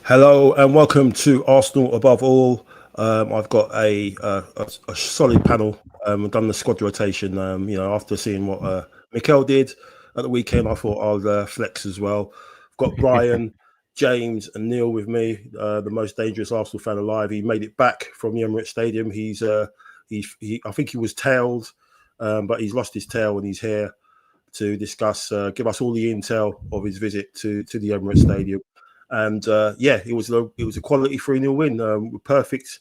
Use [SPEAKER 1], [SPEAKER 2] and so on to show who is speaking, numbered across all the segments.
[SPEAKER 1] Hello and welcome to Arsenal Above All. I've got a solid panel. I've done the squad rotation. After seeing what Mikel did at the weekend, I thought I'll flex as well. I've got Brian, James, and Neil with me. The most dangerous Arsenal fan alive. He made it back from the Emirates Stadium. I think he was tailed, but he's lost his tail and he's here to discuss, give us all the intel of his visit to the Emirates Stadium. And it was a quality 3-0 win. Perfect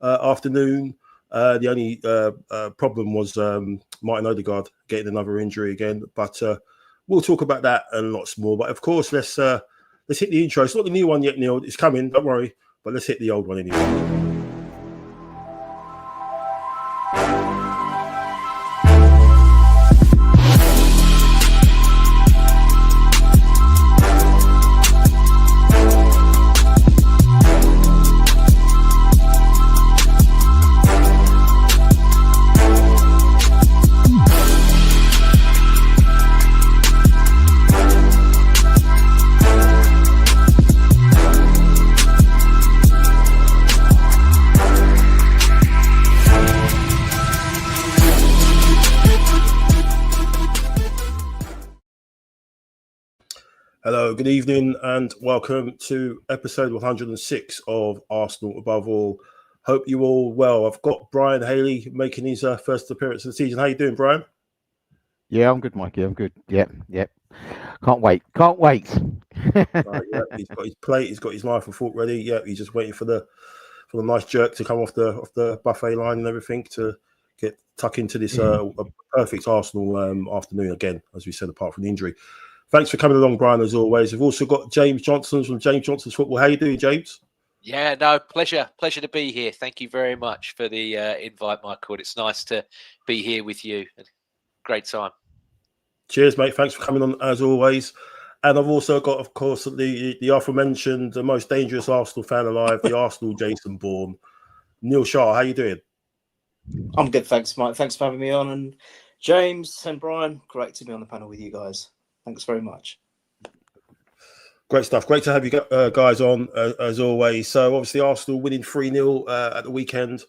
[SPEAKER 1] afternoon. The only problem was Martin Odegaard getting another injury again. But we'll talk about that and lots more. But of course, let's hit the intro. It's not the new one yet, Neil. It's coming. Don't worry. But let's hit the old one anyway. Hello, good evening, and welcome to episode 106 of Arsenal Above All. Hope you all well. I've got Brian Haley making his first appearance of the season. How you doing, Brian?
[SPEAKER 2] Yeah, I'm good, Mikey. I'm good. Yep. Can't wait.
[SPEAKER 1] He's got his plate. He's got his knife and fork ready. Yeah, he's just waiting for the nice jerk to come off the buffet line and everything to get tuck into this perfect Arsenal afternoon again, as we said, apart from the injury. Thanks for coming along, Brian, as always. We've also got James Johnstone from James Johnston's Football. How you doing, James?
[SPEAKER 3] Yeah, no, pleasure to be here. Thank you very much for the invite, Michael. It's nice to be here with you. Great time.
[SPEAKER 1] Cheers, mate. Thanks for coming on, as always. And I've also got, of course, the aforementioned, the most dangerous Arsenal fan alive, the Arsenal Jason Bourne, Neil Shah. How you doing?
[SPEAKER 4] I'm good, thanks, Mike. Thanks for having me on. And James and Brian, great to be on the panel with you guys. Thanks very much.
[SPEAKER 1] Great stuff. Great to have you guys on, as always. So, obviously, Arsenal winning 3-0 at the weekend.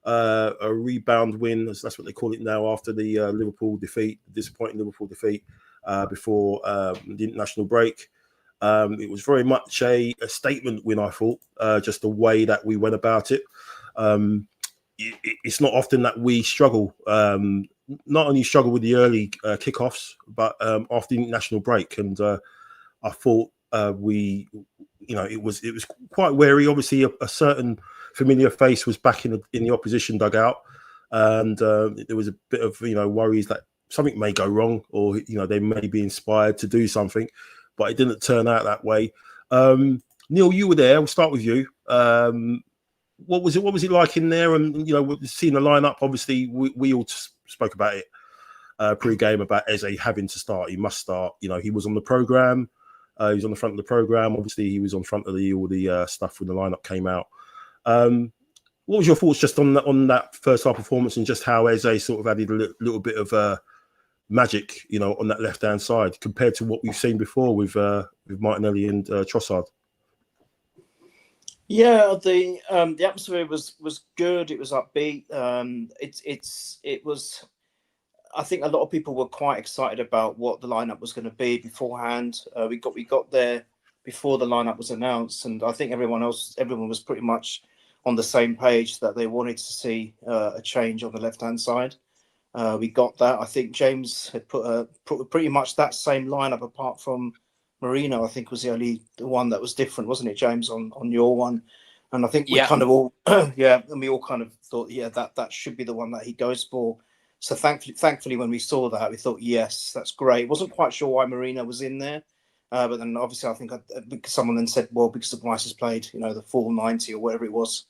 [SPEAKER 1] A rebound win, that's what they call it now, after the Liverpool defeat, disappointing Liverpool defeat before the international break. It was very much a statement win, I thought, just the way that we went about it. It's not often that we struggle. Not only struggle with the early kickoffs, but after the international break, and I thought it was quite wary. Obviously, a certain familiar face was back in the opposition dugout, and there was a bit of worries that something may go wrong, or they may be inspired to do something, but it didn't turn out that way. Neil, you were there. We'll start with you. What was it like in there? And seeing the lineup, obviously we all spoke about it pre-game about Eze having to start. He must start. You know, he was on the program. He was on the front of the program. Obviously, he was on front of all the stuff when the lineup came out. What was your thoughts just on that first half performance and just how Eze sort of added a little bit of magic, you know, on that left-hand side compared to what we've seen before with Martinelli and Trossard?
[SPEAKER 4] Yeah, the atmosphere was good. It was upbeat. It was. I think a lot of people were quite excited about what the lineup was going to be beforehand. We got there before the lineup was announced, and I think everyone was pretty much on the same page that they wanted to see a change on the left-hand side. We got that. I think James had put pretty much that same lineup, apart from Marino. I think was the one that was different, wasn't it, James, on your one? And I think we kind of all, and we all kind of thought, that should be the one that he goes for. So thankfully, when we saw that, we thought, yes, that's great. Wasn't quite sure why Marino was in there, but then obviously I think someone then said, well, because Rice has played, you know, the full 90 or whatever it was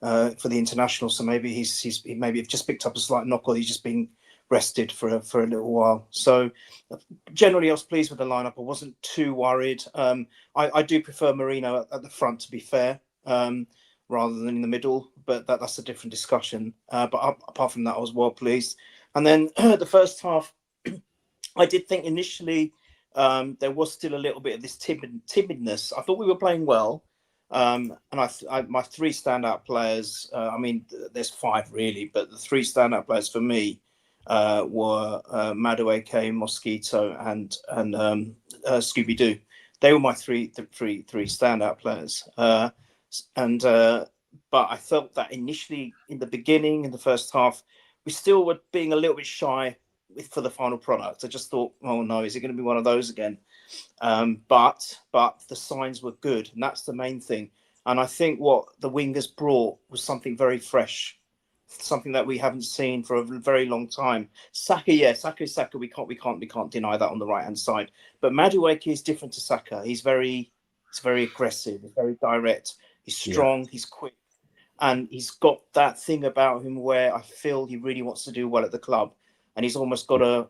[SPEAKER 4] for the international, so maybe he maybe just picked up a slight knock, or he's just been rested for a little while. So generally, I was pleased with the lineup. I wasn't too worried. I do prefer Marino at the front, to be fair, rather than in the middle, but that's a different discussion. But apart from that, I was well pleased. And then the first half, I did think initially there was still a little bit of this timidness. I thought we were playing well. And my three standout players, I mean, there's five really, but the three standout players for me were Madueke, Mosquito, and Scooby Doo. They were my three standout players. But I felt that initially in the beginning, in the first half, we still were being a little bit shy for the final product. I just thought, oh no, is it going to be one of those again? But the signs were good, and that's the main thing. And I think what the wingers brought was something very fresh, something that we haven't seen for a very long time. Saka. We can't deny that on the right hand side. But Madueke is different to Saka. He's very aggressive. He's very direct. He's strong. He's quick, and he's got that thing about him where I feel he really wants to do well at the club. And he's almost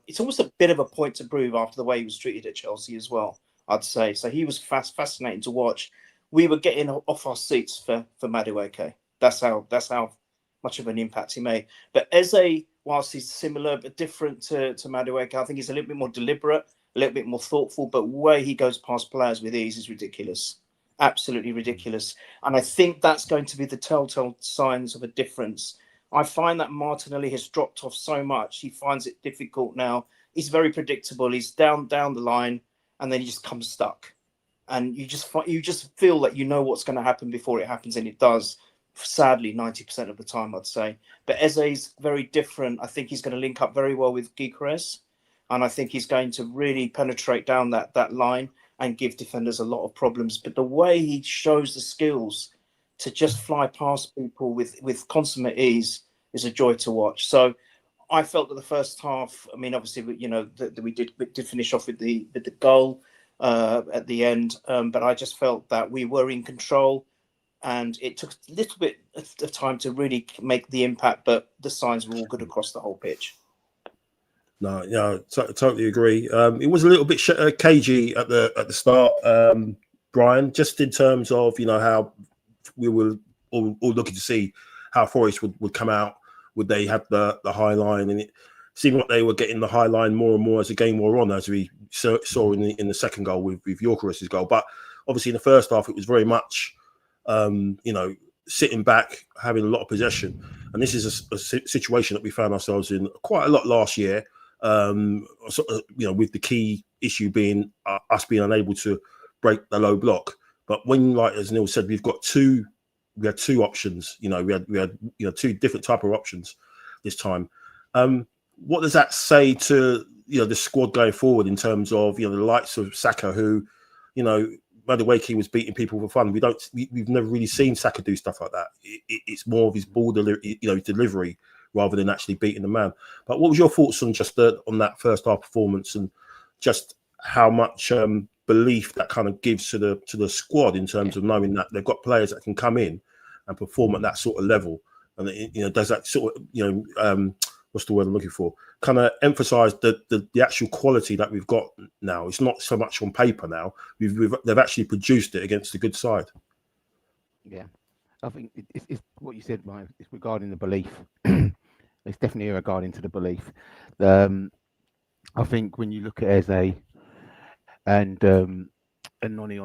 [SPEAKER 4] it's almost a bit of a point to prove after the way he was treated at Chelsea as well, I'd say. So he was fascinating to watch. We were getting off our seats for Madueke. That's how much of an impact he made. But Eze, whilst he's similar but different to Madueke, I think he's a little bit more deliberate, a little bit more thoughtful, but the way he goes past players with ease is ridiculous. Absolutely ridiculous. And I think that's going to be the telltale signs of a difference. I find that Martinelli has dropped off so much. He finds it difficult now. He's very predictable. He's down the line, and then he just comes stuck. And you just feel that you know what's going to happen before it happens, and it does. Sadly, 90% of the time, I'd say. But Eze's very different. I think he's going to link up very well with Gyokeres, and I think he's going to really penetrate down that line and give defenders a lot of problems. But the way he shows the skills to just fly past people with consummate ease is a joy to watch. So I felt that the first half, I mean, obviously, you know, that we did finish off with the goal at the end, but I just felt that we were in control, and it took a little bit of time to really make the impact, but the signs were all good across the whole pitch.
[SPEAKER 1] No, yeah, totally agree. It was a little bit cagey at the start, Brian, just in terms of, you know, how we were all looking to see how Forest would come out. Would they have the high line? And it seemed like they were getting the high line more and more as the game wore on, as we saw in the second goal with Gyokeres' goal. But obviously in the first half, it was very much, you know, sitting back, having a lot of possession. And this is a situation that we found ourselves in quite a lot last year. You know, with the key issue being us being unable to break the low block. But when, like as Neil said, we had two options. You know, we had you know, two different type of options this time. What does that say to, you know, the squad going forward in terms of, you know, the likes of Saka, who, you know, Madueke was beating people for fun. We've never really seen Saka do stuff like that. It's more of his ball delivery rather than actually beating the man. But what was your thoughts on just on that first half performance, and just how much belief that kind of gives to the squad in terms of knowing that they've got players that can come in and perform at that sort of level? And you know, does that sort of, you know, what's the word I'm looking for? kind of emphasise the actual quality that we've got now. It's not so much on paper now. They've actually produced it against a good side.
[SPEAKER 2] Yeah, I think it's what you said, Mike. It's regarding the belief. It's definitely regarding to the belief. I think when you look at Eze and Noni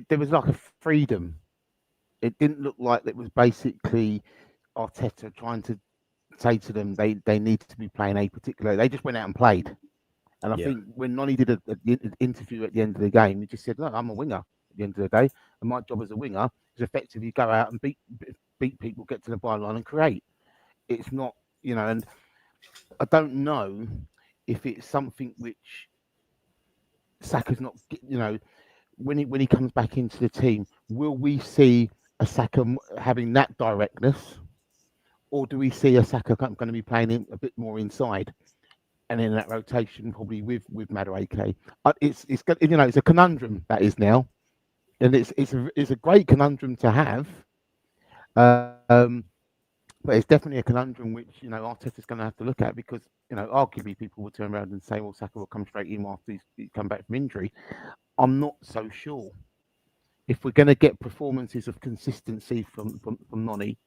[SPEAKER 2] there was like a freedom. It didn't look like it was basically Arteta trying to say to them they need to be playing a particular. They just went out and played. And I think when Noni did an interview at the end of the game, he just said, "Look, I'm a winger at the end of the day, and my job as a winger is effectively go out and beat people, get to the byline, and create." It's not, and I don't know if it's something which Saka's not, when he comes back into the team, will we see a Saka having that directness, or do we see a Saka going to be playing a bit more inside? And in that rotation, probably with Madueke, it's a conundrum that is now, and it's a great conundrum to have, but it's definitely a conundrum which Arteta's going to have to look at, because arguably people will turn around and say, well, Saka will come straight in after he's come back from injury. I'm not so sure if we're going to get performances of consistency from Noni.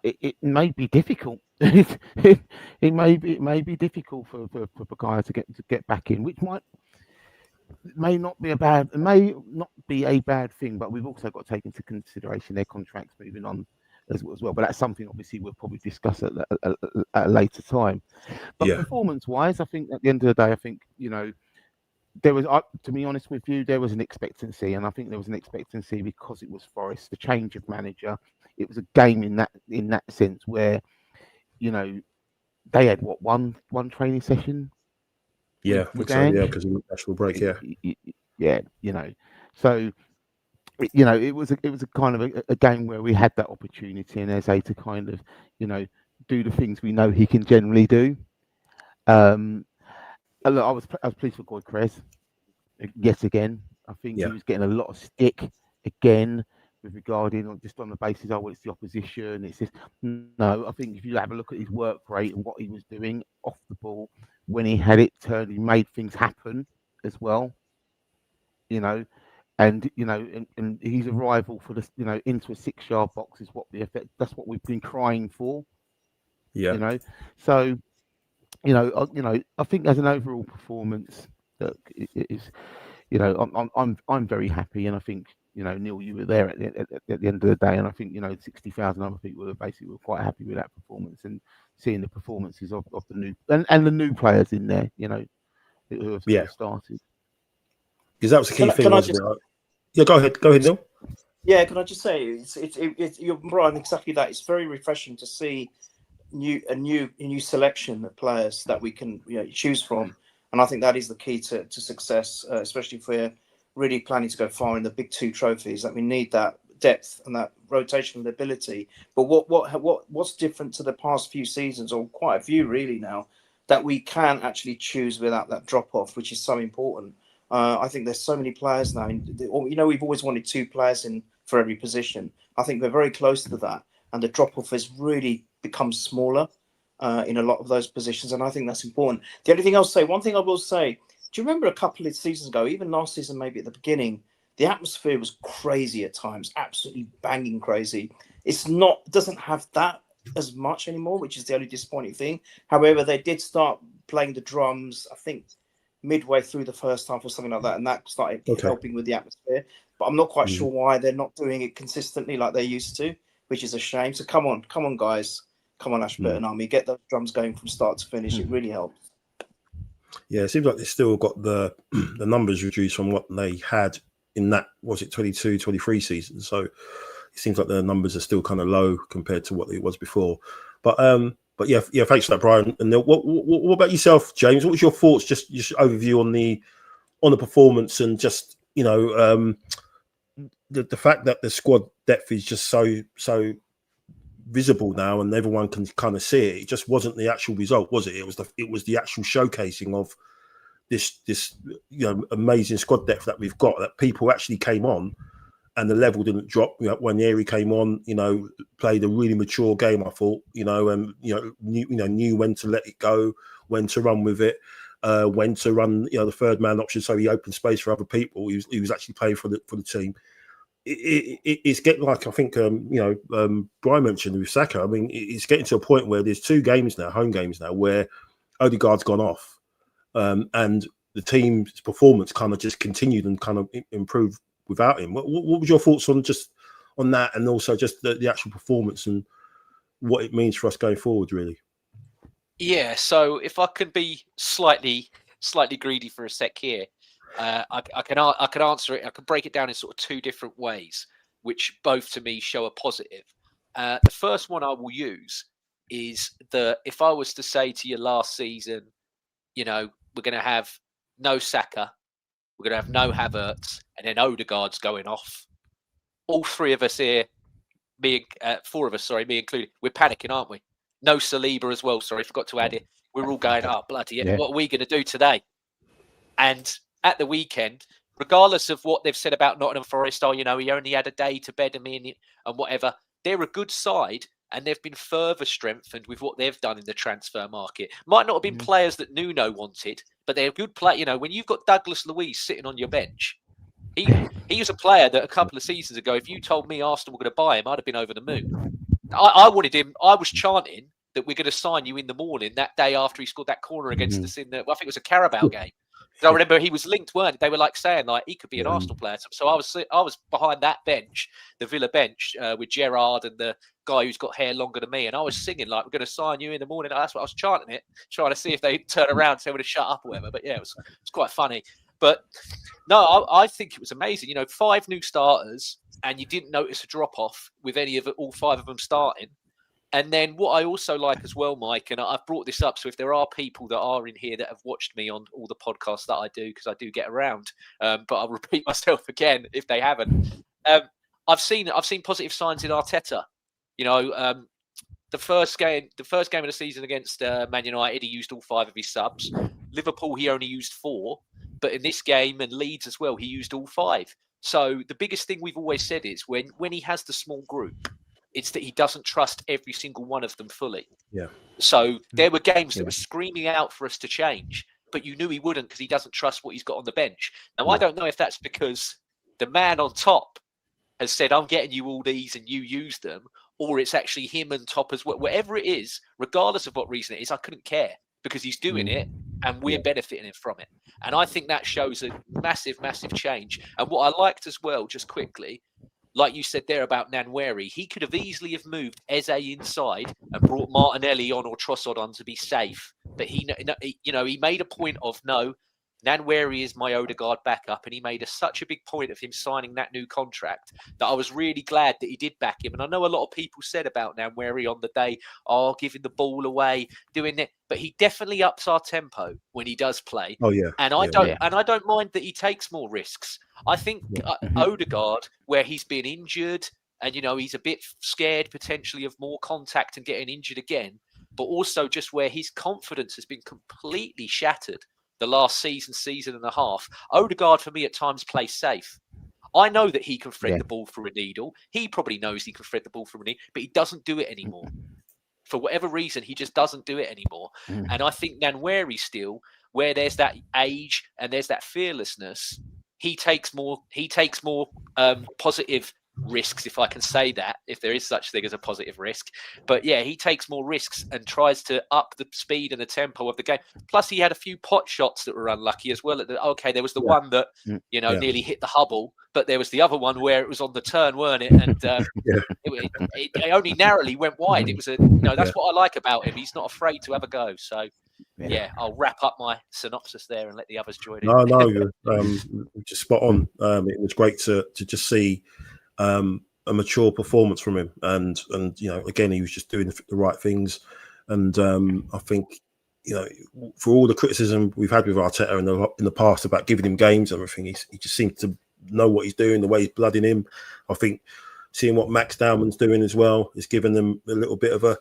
[SPEAKER 2] It may be difficult. it may be difficult for Bukayo to get back in, which may not be a bad thing. But we've also got to take into consideration their contracts moving on as well. But that's something obviously we'll probably discuss at a later time. But performance-wise, I think at the end of the day, I think there was, to be honest with you, there was an expectancy, and I think there was an expectancy because it was Forest, the change of manager. It was a game in that sense where, they had one training session.
[SPEAKER 1] Yeah,
[SPEAKER 2] with
[SPEAKER 1] so, because of the national break.
[SPEAKER 2] So, it was a kind of a game where we had that opportunity in Eze to kind of, do the things we know he can generally do. Look, I was pleased for Gyokeres yet again. I think he was getting a lot of stick again with regarding just on the basis, it's the opposition. It's just no. I think if you have a look at his work rate and what he was doing off the ball when he had it turned, he made things happen as well. And and his arrival for the into a 6-yard box is what that's what we've been crying for.
[SPEAKER 1] Yeah.
[SPEAKER 2] So. I think as an overall performance, look, it is, I'm very happy, and I think, Neil, you were there at the end of the day, and I think 60,000 other people were quite happy with that performance, and seeing the performances of the new and the new players in there, who have started.
[SPEAKER 1] Because that was the key thing, wasn't it? Yeah, go ahead, Neil.
[SPEAKER 4] Yeah, can I just say you're right, exactly that. It's very refreshing to see a new selection of players that we can choose from, and I think that is the key to success, especially if we're really planning to go far in the big 2 trophies. That we need that depth and that rotational ability. But what's different to the past few seasons, or quite a few really now, that we can actually choose without that drop off, which is so important. I think there's so many players now. We've always wanted 2 players in for every position. I think we're very close to that, and the drop off has really become smaller in a lot of those positions, and I think that's important. The only thing one thing I will say, do you remember a couple of seasons ago, even last season, maybe at the beginning, the atmosphere was crazy at times, absolutely banging crazy. Doesn't have that as much anymore, which is the only disappointing thing. However, they did start playing the drums, I think, midway through the first half or something like that, and that started helping with the atmosphere. But I'm not quite sure why they're not doing it consistently like they used to, which is a shame. So come on, guys. Come on, Ashburton Army. Get the drums going from start to finish. It really helps.
[SPEAKER 1] Yeah, it seems like they still got the numbers reduced from what they had in that, was it 22-23 season. So it seems like the numbers are still kind of low compared to what it was before. But yeah, thanks for that, Brian. And what about yourself, James? What was your thoughts? Just overview on the performance, and just the fact that the squad depth is just so visible now, and everyone can kind of see it. It just wasn't the actual result, was it? It was the actual showcasing of this amazing squad depth that we've got. That people actually came on and the level didn't drop. When Yeri came on, played a really mature game, I thought, and knew when to let it go, when to run with it, when to run, the third man option, so he opened space for other people. He was actually playing for the team. It's getting like, I think Brian mentioned with Saka. I mean, it's getting to a point where there's 2 games now, home games now, where Odegaard's gone off, and the team's performance kind of just continued and kind of improved without him. What was your thoughts on that, and also just the actual performance and what it means for us going forward, really?
[SPEAKER 3] Yeah. So if I can be slightly greedy for a sec here, I can answer it. I can break it down in sort of 2 different ways, which both to me show a positive. The first one I will use is if I was to say to you last season, we're going to have no Saka, we're going to have no Havertz, and then Odegaard's going off. All 3 of us here, 4 of us, sorry, me included, we're panicking, aren't we? No Saliba as well. Sorry, forgot to add it. We're all going, oh, bloody hell, what are we going to do today? And at the weekend, regardless of what they've said about Nottingham Forest, he only had a day to bed him in and whatever, they're a good side, and they've been further strengthened with what they've done in the transfer market. Might not have been players that Nuno wanted, but they're a good player. When you've got Douglas Luiz sitting on your bench, he was a player that a couple of seasons ago, if you told me Arsenal were going to buy him, I'd have been over the moon. I wanted him. I was chanting that we're going to sign you in the morning that day after he scored that corner against us in I think it was a Carabao game. I remember he was linked, weren't they? They were like saying he could be an Arsenal player. So I was behind that bench, the Villa bench, with Gerrard and the guy who's got hair longer than me, and I was singing we're going to sign you in the morning. That's what I was chanting it, trying to see if they turn around and say we're going to shut up or whatever. But yeah, it was quite funny. But no, I think it was amazing. 5 new starters, and you didn't notice a drop off with all 5 of them starting. And then what I also like as well, Mike, and I've brought this up, so if there are people that are in here that have watched me on all the podcasts that I do, because I do get around, but I'll repeat myself again if they haven't. I've seen positive signs in Arteta. The first game of the season against Man United, he used all 5 of his subs. Liverpool, he only used 4, but in this game and Leeds as well, he used all 5. So the biggest thing we've always said is when he has the small group, it's that he doesn't trust every single one of them fully.
[SPEAKER 1] Yeah.
[SPEAKER 3] So there were games that were screaming out for us to change, but you knew he wouldn't because he doesn't trust what he's got on the bench. Now, I don't know if that's because the man on top has said, I'm getting you all these and you use them, or it's actually him and top as well. Whatever it is, regardless of what reason it is, I couldn't care because he's doing it and we're benefiting from it. And I think that shows a massive, massive change. And what I liked as well, just quickly, like you said there about Nwaneri, he could have easily have moved Eze inside and brought Martinelli on or Trossard on to be safe. But he made a point of, no, Nwaneri is my Odegaard backup, and he made such a big point of him signing that new contract that I was really glad that he did back him. And I know a lot of people said about Nwaneri on the day, giving the ball away, doing it, but he definitely ups our tempo when he does play.
[SPEAKER 1] Oh yeah,
[SPEAKER 3] and I don't mind that he takes more risks. I think Odegaard, where he's been injured and he's a bit scared potentially of more contact and getting injured again, but also just where his confidence has been completely shattered the last season and a half. Odegaard, for me, at times plays safe. I know that he can thread the ball through a needle. He probably knows he can thread the ball through a needle, but he doesn't do it anymore. For whatever reason, he just doesn't do it anymore. And I think Nwaneri still, where there's that age and there's that fearlessness, he takes more positive risks, if I can say that, if there is such thing as a positive risk. But yeah, he takes more risks and tries to up the speed and the tempo of the game. Plus, he had a few pot shots that were unlucky as well. There was the one that nearly hit the Hubble, but there was the other one where it was on the turn, weren't it? And it only narrowly went wide. It was that's what I like about him. He's not afraid to have a go. So yeah, I'll wrap up my synopsis there and let the others join in.
[SPEAKER 1] No, you're just spot on. It was great to just see a mature performance from him, and again, he was just doing the right things. And I think for all the criticism we've had with Arteta in the past about giving him games and everything, he just seems to know what he's doing, the way he's blooding him. I think seeing what Max Dowman's doing as well is giving them a little bit of a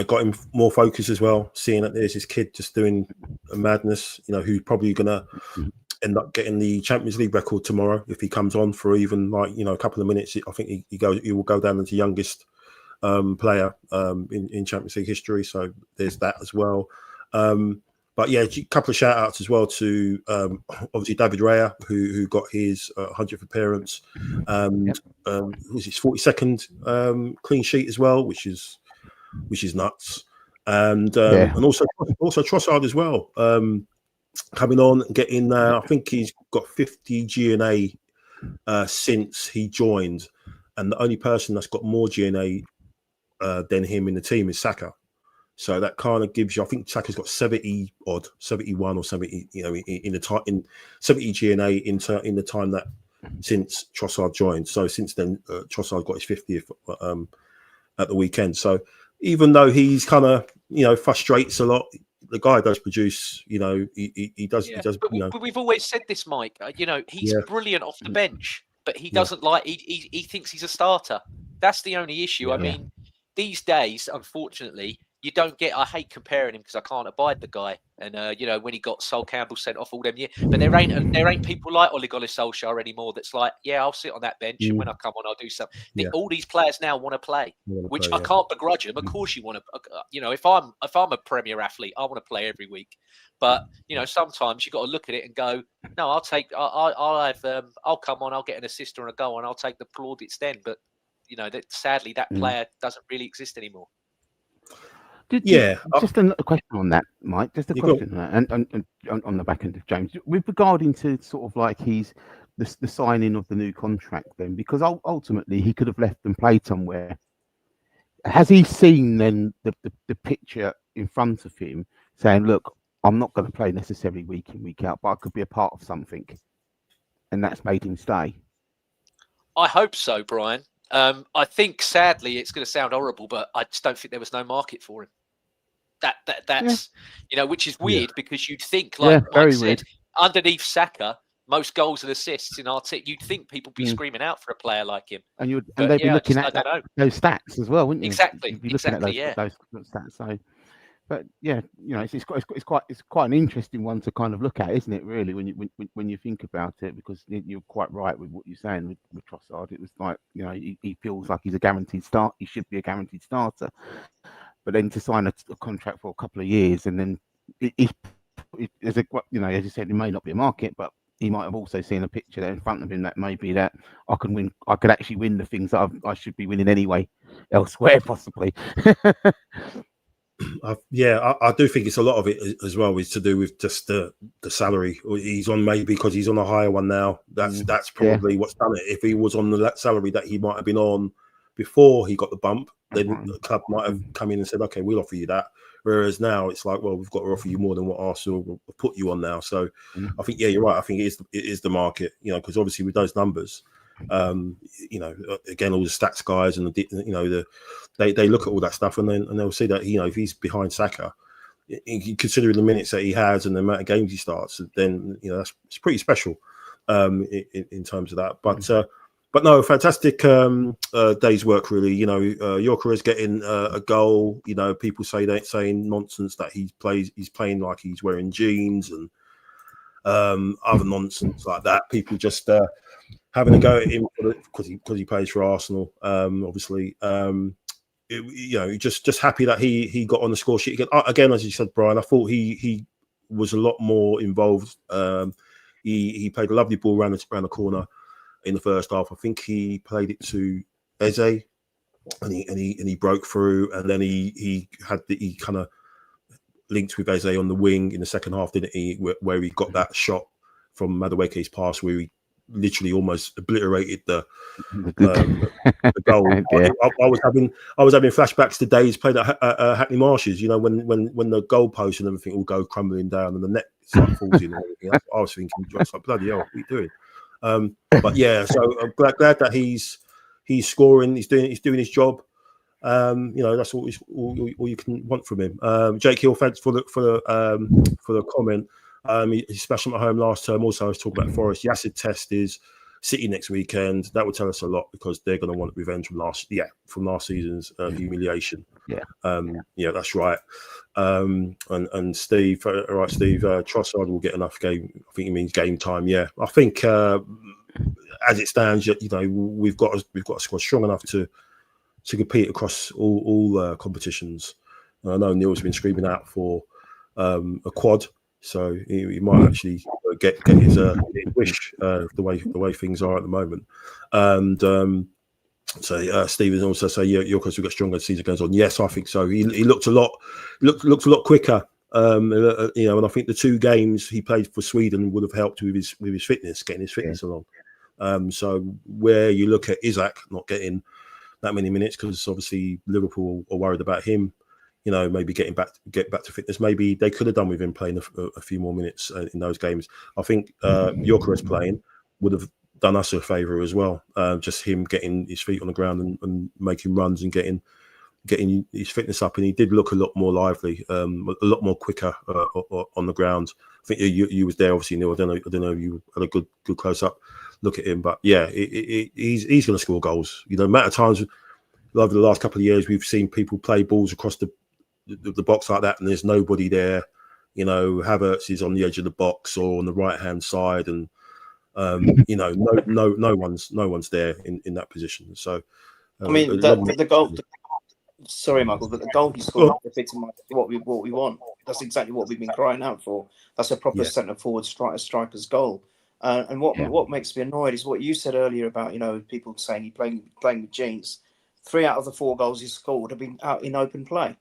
[SPEAKER 1] got him more focus as well. Seeing that there's his kid just doing a madness, who's probably gonna end up getting the Champions League record tomorrow if he comes on for even a couple of minutes. I think he will go down as the youngest player in Champions League history. So there's that as well. But yeah, a couple of shout outs as well to obviously David Raya, who got his 100th appearance, was his 42nd clean sheet as well, which is nuts. And also Trossard as well, coming on and getting. I think he's got 50 GNA since he joined, and the only person that's got more GNA than him in the team is Saka. So that kind of gives you. I think Saka's got 71 or 70. In the time in 70 GNA in the time that since Trossard joined. So since then, Trossard got his 50th at the weekend. So even though he's kind of frustrates a lot, the guy does produce. He does.
[SPEAKER 3] Yeah.
[SPEAKER 1] He does.
[SPEAKER 3] But we've always said this, Mike. He's brilliant off the bench, but he doesn't he thinks he's a starter. That's the only issue. I mean, these days, unfortunately, you don't get. I hate comparing him because I can't abide the guy. And when he got Sol Campbell sent off all them years, but there ain't people like Ole Gunnar Solskjaer anymore. That's like, I'll sit on that bench, and when I come on, I'll do something. All these players now want to play, which I can't begrudge them. Of course, you want to. If I'm a Premier athlete, I want to play every week. But sometimes you got to look at it and go, no, I'll come on, I'll get an assist or a goal, and I'll take the plaudits then. But sadly, that player doesn't really exist anymore.
[SPEAKER 2] Just a question on that, Mike. Just a question on that, and on the back end of James, with regarding to sort of like the signing of the new contract, then, because ultimately he could have left and played somewhere. Has he seen then the picture in front of him, saying, "Look, I'm not going to play necessarily week in, week out, but I could be a part of something," and that's made him stay?
[SPEAKER 3] I hope so, Brian. I think, sadly, it's going to sound horrible, but I just don't think there was no market for him. That's which is weird because you'd think, like Mike said, underneath Saka, most goals and assists in our team, you'd think people be screaming out for a player like him,
[SPEAKER 2] and they'd be looking at those stats as well, wouldn't you?
[SPEAKER 3] Exactly,
[SPEAKER 2] you'd be looking at those stats. So, but it's quite an interesting one to kind of look at, isn't it? Really, when you think about it, because you're quite right with what you're saying with Trossard. It was like he feels like he's a guaranteed start. He should be a guaranteed starter, but then to sign a contract for a couple of years, and then as you said, it may not be a market, but he might have also seen a picture there in front of him that maybe that I could actually win the things that I should be winning anyway, elsewhere possibly.
[SPEAKER 1] I do think it's a lot of it as well is to do with just the salary he's on, maybe because he's on a higher one now. That's probably what's done it. If he was on the salary that he might have been on before he got the bump, then the club might have come in and said, "Okay, we'll offer you that." Whereas now it's like, well, we've got to offer you more than what Arsenal will put you on now. So I think, you're right. I think it is the market, because obviously with those numbers, again, all the stats guys and they look at all that stuff and they'll see that if he's behind Saka, considering the minutes that he has and the amount of games he starts, then it's pretty special in terms of that. But no, fantastic day's work really. Gyokeres getting a goal. People saying nonsense that he's playing like he's wearing jeans and other nonsense like that. People just having a go at him because he plays for Arsenal. Obviously, just happy that he got on the score sheet again. As you said, Brian, I thought he was a lot more involved. He played a lovely ball around the corner in the first half. I think he played it to Eze, and he broke through, and then he kind of linked with Eze on the wing in the second half, didn't he? Where he got that shot from Madueke's pass, where he literally almost obliterated the goal. I was having flashbacks to days played at Hackney Marshes. When the goalposts and everything all go crumbling down and the net falls in. And everything. I was thinking, just like, bloody hell, what are you doing? But yeah, so I'm glad that he's scoring. He's doing his job. That's all you can want from him. Jake Hill, thanks for the comment. He smashed him at home last term. Also, I was talking about Forest. The acid test is City next weekend. That would tell us a lot because they're going to want revenge from last season's humiliation.
[SPEAKER 2] Yeah,
[SPEAKER 1] That's right. And Steve, right, Steve, Trossard will get enough game. I think he means game time. Yeah, I think as it stands, we've got a squad strong enough to compete across all competitions. And I know Neil's been screaming out for a quad, so he might actually get his wish the way things are at the moment. And so Stephen also say Gyokeres will get stronger as the season goes on. Yes, I think so. He looked a lot quicker. And I think the 2 games he played for Sweden would have helped with his fitness, getting his fitness along. So where you look at Isaac not getting that many minutes because obviously Liverpool are worried about him, maybe get back to fitness. Maybe they could have done with him playing a few more minutes in those games. I think Gyokeres playing would have done us a favour as well. Just him getting his feet on the ground and making runs and getting his fitness up, and he did look a lot more lively, a lot more quicker on the ground. I think you was there, obviously, Neil. I don't know if you had a good close up look at him, but yeah, he's going to score goals. Amount of times over the last couple of years we've seen people play balls across the box like that, and there's nobody there. Havertz is on the edge of the box or on the right hand side, and no one's there in that position. So
[SPEAKER 4] I mean, the goal. Sorry, Michael, but the goal he scored fits what we want. That's exactly what we've been crying out for. That's a proper centre forward striker's goal. And what makes me annoyed is what you said earlier about people saying he playing with jeans. 3 out of the 4 goals he scored have been out in open play.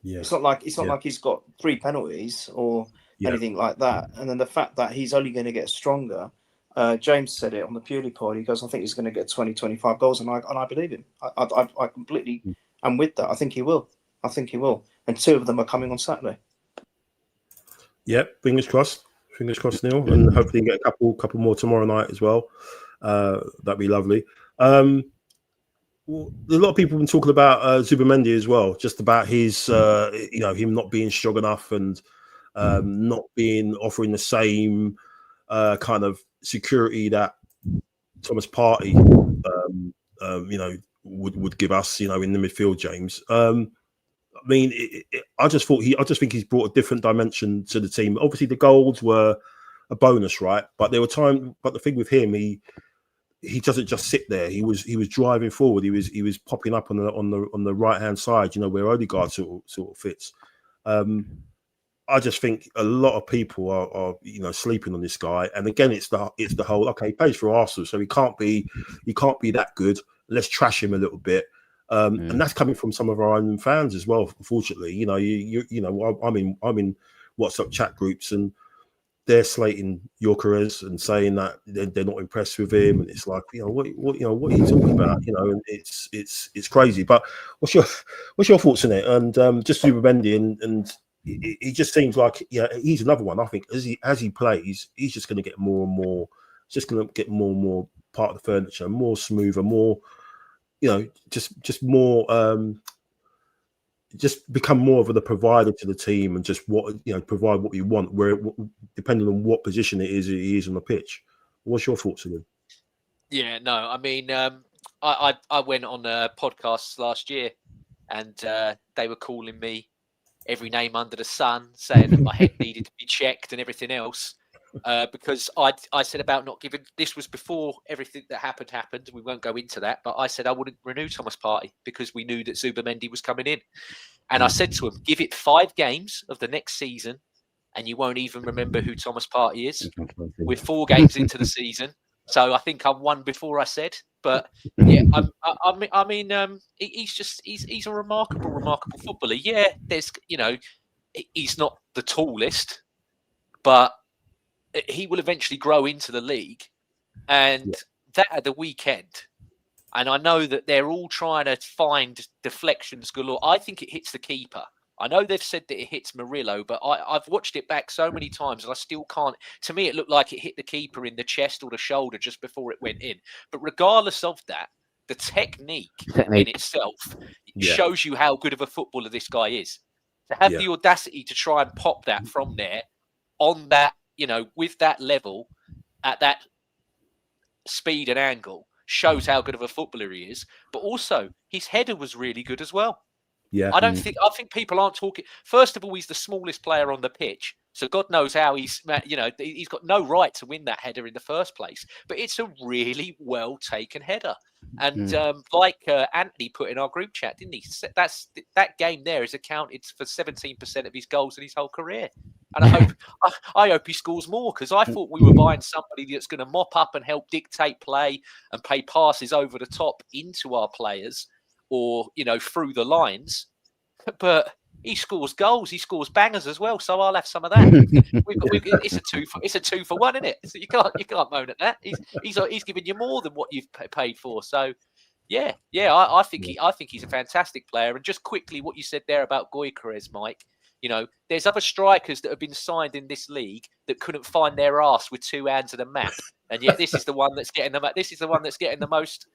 [SPEAKER 4] Yeah. It's not like he's got 3 penalties or anything like that. And then the fact that he's only going to get stronger. James said it on the Purely pod. He goes, I think he's going to get 20, 25 goals, and I believe him. I completely am with that. I think he will. And 2 of them are coming on Saturday.
[SPEAKER 1] Yep, fingers crossed, Neil, and hopefully you get a couple more tomorrow night as well. That'd be lovely. A lot of people have been talking about Zubimendi as well, just about his, him not being strong enough and not offering the same kind of security that Thomas Partey, would give us, in the midfield, James. I mean, I just think he's brought a different dimension to the team. Obviously, the goals were a bonus, right? But there were times. But the thing with him, he doesn't just sit there. He was driving forward. He was popping up on the right hand side. Where Odegaard sort of fits. I just think a lot of people are sleeping on this guy. And again, it's the whole he plays for Arsenal, so he can't be that good. Let's trash him a little bit. And that's coming from some of our own fans as well. Unfortunately, I'm in WhatsApp chat groups and they're slating Gyokeres and saying that they're not impressed with him, and it's like, what are you talking about? And it's crazy. But what's your thoughts on it? And just Zubimendi, and he just seems like he's another one. I think as he plays, he's just going to get more and more. Just going to get more and more part of the furniture, more smoother, more. Just more, just become more of the provider to the team, and just provide what you want, depending on what position he is on the pitch. What's your thoughts on him?
[SPEAKER 3] Yeah, no, I mean, I went on podcasts last year, and they were calling me every name under the sun, saying that my head needed to be checked and everything else. Because I said about not giving. This was before everything that happened. We won't go into that, but I said I wouldn't renew Thomas Partey because we knew that Zubimendi was coming in, and I said to him, give it 5 games of the next season, and you won't even remember who Thomas Partey is. We're 4 games into the season, so I think I'm 1 before I said. But yeah, I mean, he's a remarkable footballer. Yeah, he's not the tallest, but he will eventually grow into the league, and that at the weekend. And I know that they're all trying to find deflections galore. I think it hits the keeper. I know they've said that it hits Murillo, but I've watched it back so many times and I still can't. To me, it looked like it hit the keeper in the chest or the shoulder just before it went in. But regardless of that, the technique in itself shows you how good of a footballer this guy is. To have the audacity to try and pop that from there on that, with that level, at that speed and angle, shows how good of a footballer he is. But also, his header was really good as well.
[SPEAKER 1] Yeah.
[SPEAKER 3] I think people aren't talking. First of all, he's the smallest player on the pitch, so God knows how he's got no right to win that header in the first place. But it's a really well taken header, and like Anthony put in our group chat, didn't he? That game there is accounted for 17% of his goals in his whole career. And I hope he scores more, because I thought we were buying somebody that's going to mop up and help dictate play and play passes over the top into our players, or through the lines. But he scores goals, he scores bangers as well. So I'll have some of that. It's a 2 for 1, isn't it? So you can't moan at that. He's giving you more than what you've paid for. So yeah. I think he's a fantastic player. And just quickly, what you said there about Gyokeres, Mike. There's other strikers that have been signed in this league that couldn't find their arse with 2 hands of the map, and yet this is the one that's getting the most,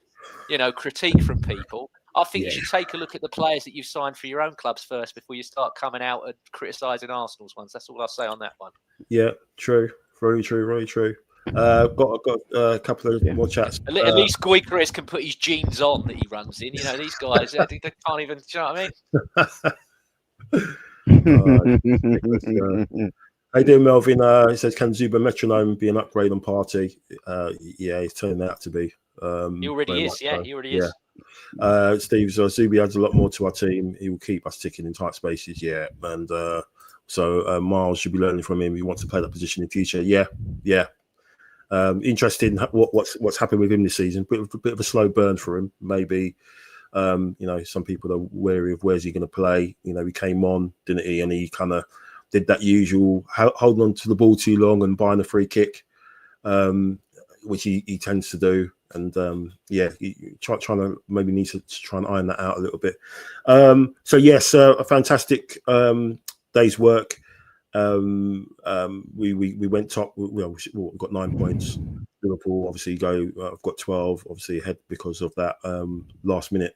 [SPEAKER 3] critique from people. I think you should take a look at the players that you've signed for your own clubs first before you start coming out and criticising Arsenal's ones. That's all I'll say on that one.
[SPEAKER 1] Yeah, true, very true, very true. Got a couple of more chats.
[SPEAKER 3] At least Gyokeres can put his jeans on that he runs in. These guys, they can't even. Do you know what I mean?
[SPEAKER 1] How you doing, Melvin? He says, can Zuba Metronome be an upgrade on Party? Yeah, he's turning out to be.
[SPEAKER 3] He already is. Yeah, he already is.
[SPEAKER 1] Steve, Zubi adds a lot more to our team. He will keep us ticking in tight spaces. Yeah, and so Miles should be learning from him. He wants to play that position in the future. Yeah. Interesting what's happened with him this season. Bit of a slow burn for him, maybe. Some people are wary of where's he going to play. He came on, didn't he? And he kind of did that usual holding on to the ball too long and buying a free kick, which he tends to do. And trying to maybe need to try and iron that out a little bit. So yes, a fantastic day's work. We went top. We've got 9 points. Liverpool obviously I've got 12, obviously ahead because of that last minute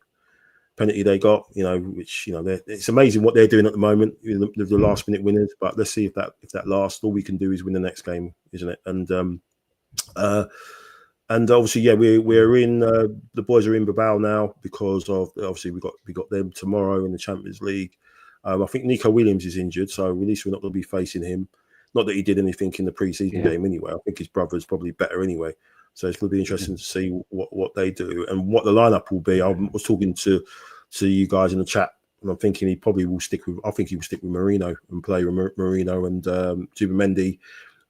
[SPEAKER 1] penalty they got. Which it's amazing what they're doing at the moment. The last minute winners, but let's see if that lasts. All we can do is win the next game, isn't it? And obviously, we're in. The boys are in Bilbao now because of obviously we got them tomorrow in the Champions League. I think Nico Williams is injured, so at least we're not going to be facing him. Not that he did anything in the pre-season game anyway. I think his brother's probably better anyway. So it's going to be interesting to see what they do and what the lineup will be. I was talking to you guys in the chat, and I'm thinking he probably will stick with. I think he will stick with Marino and play with Marino and Zubimendi,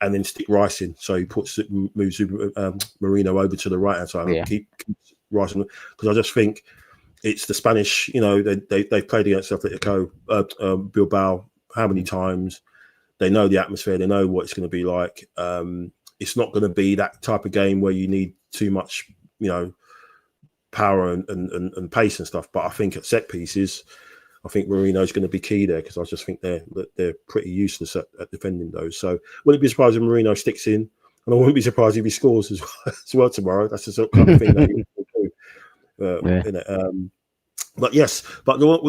[SPEAKER 1] and then stick Rice in. So he moves Marino over to the right hand side and keep Rice in, because I just think it's the Spanish. They've played against Atletico Bilbao how many times? They know the atmosphere. They know what it's going to be like. It's not going to be that type of game where you need too much, power and pace and stuff. But I think at set pieces, I think Marino's going to be key there, because I just think they're pretty useless at defending those. So wouldn't be surprised if Marino sticks in, and I wouldn't be surprised if he scores as well tomorrow. That's the sort of kind of thing that he will do. But yes,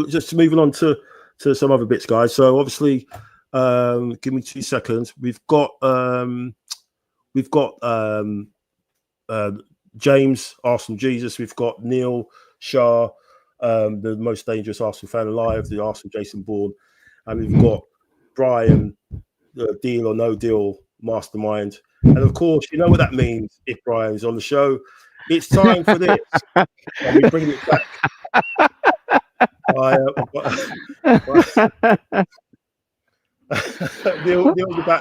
[SPEAKER 1] just moving on to some other bits, guys. So obviously. Give me 2 seconds. We've got James, Arsenal Jesus. We've got Neil, Shah, the most dangerous Arsenal fan alive, the Arsenal Jason Bourne, and we've got Brian, the deal or no deal mastermind. And of course, you know what that means if Brian's on the show. It's time for this. And we bring it back.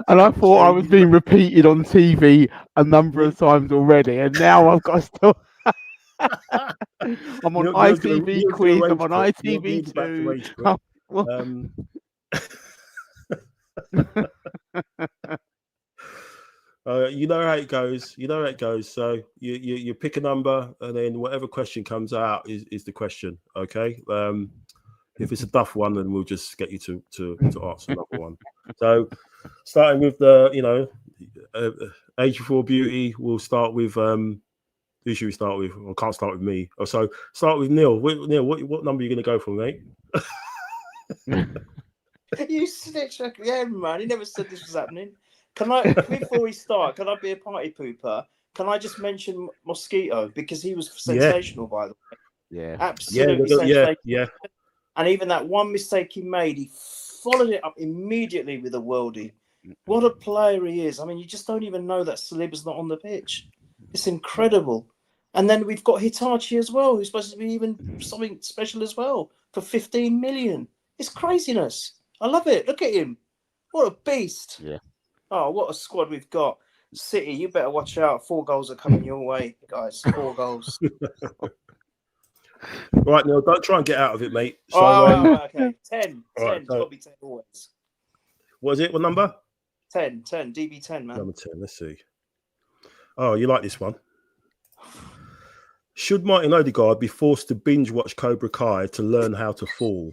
[SPEAKER 2] And I thought I was being repeated on TV a number of times already, and now I've got to still. I'm on ITV quiz. I'm on ITV
[SPEAKER 1] too. You know how it goes. So you pick a number, and then whatever question comes out is the question. Okay. If it's a duff one, then we'll just get you to answer another one. So, starting with the age before beauty, we'll start with who should we start with? I can't start with me. So start with Neil. Neil, what number are you going to go for, mate?
[SPEAKER 4] You snitch! Yeah, man. He never said this was happening. Before we start, can I be a party pooper? can I just mention Mosquito, because he was sensational, by the way.
[SPEAKER 2] Yeah.
[SPEAKER 4] Absolutely sensational.
[SPEAKER 1] Yeah.
[SPEAKER 4] And even that one mistake he made, he followed it up immediately with a worldie. What a player he is. I mean, you just don't even know that Saliba's not on the pitch. It's incredible. And then we've got Hitachi as well, who's supposed to be even something special as well, for 15 million. It's craziness. I love it. Look at him. What a beast.
[SPEAKER 2] Yeah.
[SPEAKER 4] Oh, what a squad we've got. City, you better watch out. 4 goals are coming your way, guys. 4 goals.
[SPEAKER 1] Right, Neil, don't try and get out of it, mate. So,
[SPEAKER 4] okay. 10.
[SPEAKER 1] Right,
[SPEAKER 4] It's got to be 10 always.
[SPEAKER 1] What is it? What number?
[SPEAKER 4] 10. DB10, man.
[SPEAKER 1] Number 10. Let's see. Oh, you like this one? Should Martin Odegaard be forced to binge watch Cobra Kai to learn how to fall?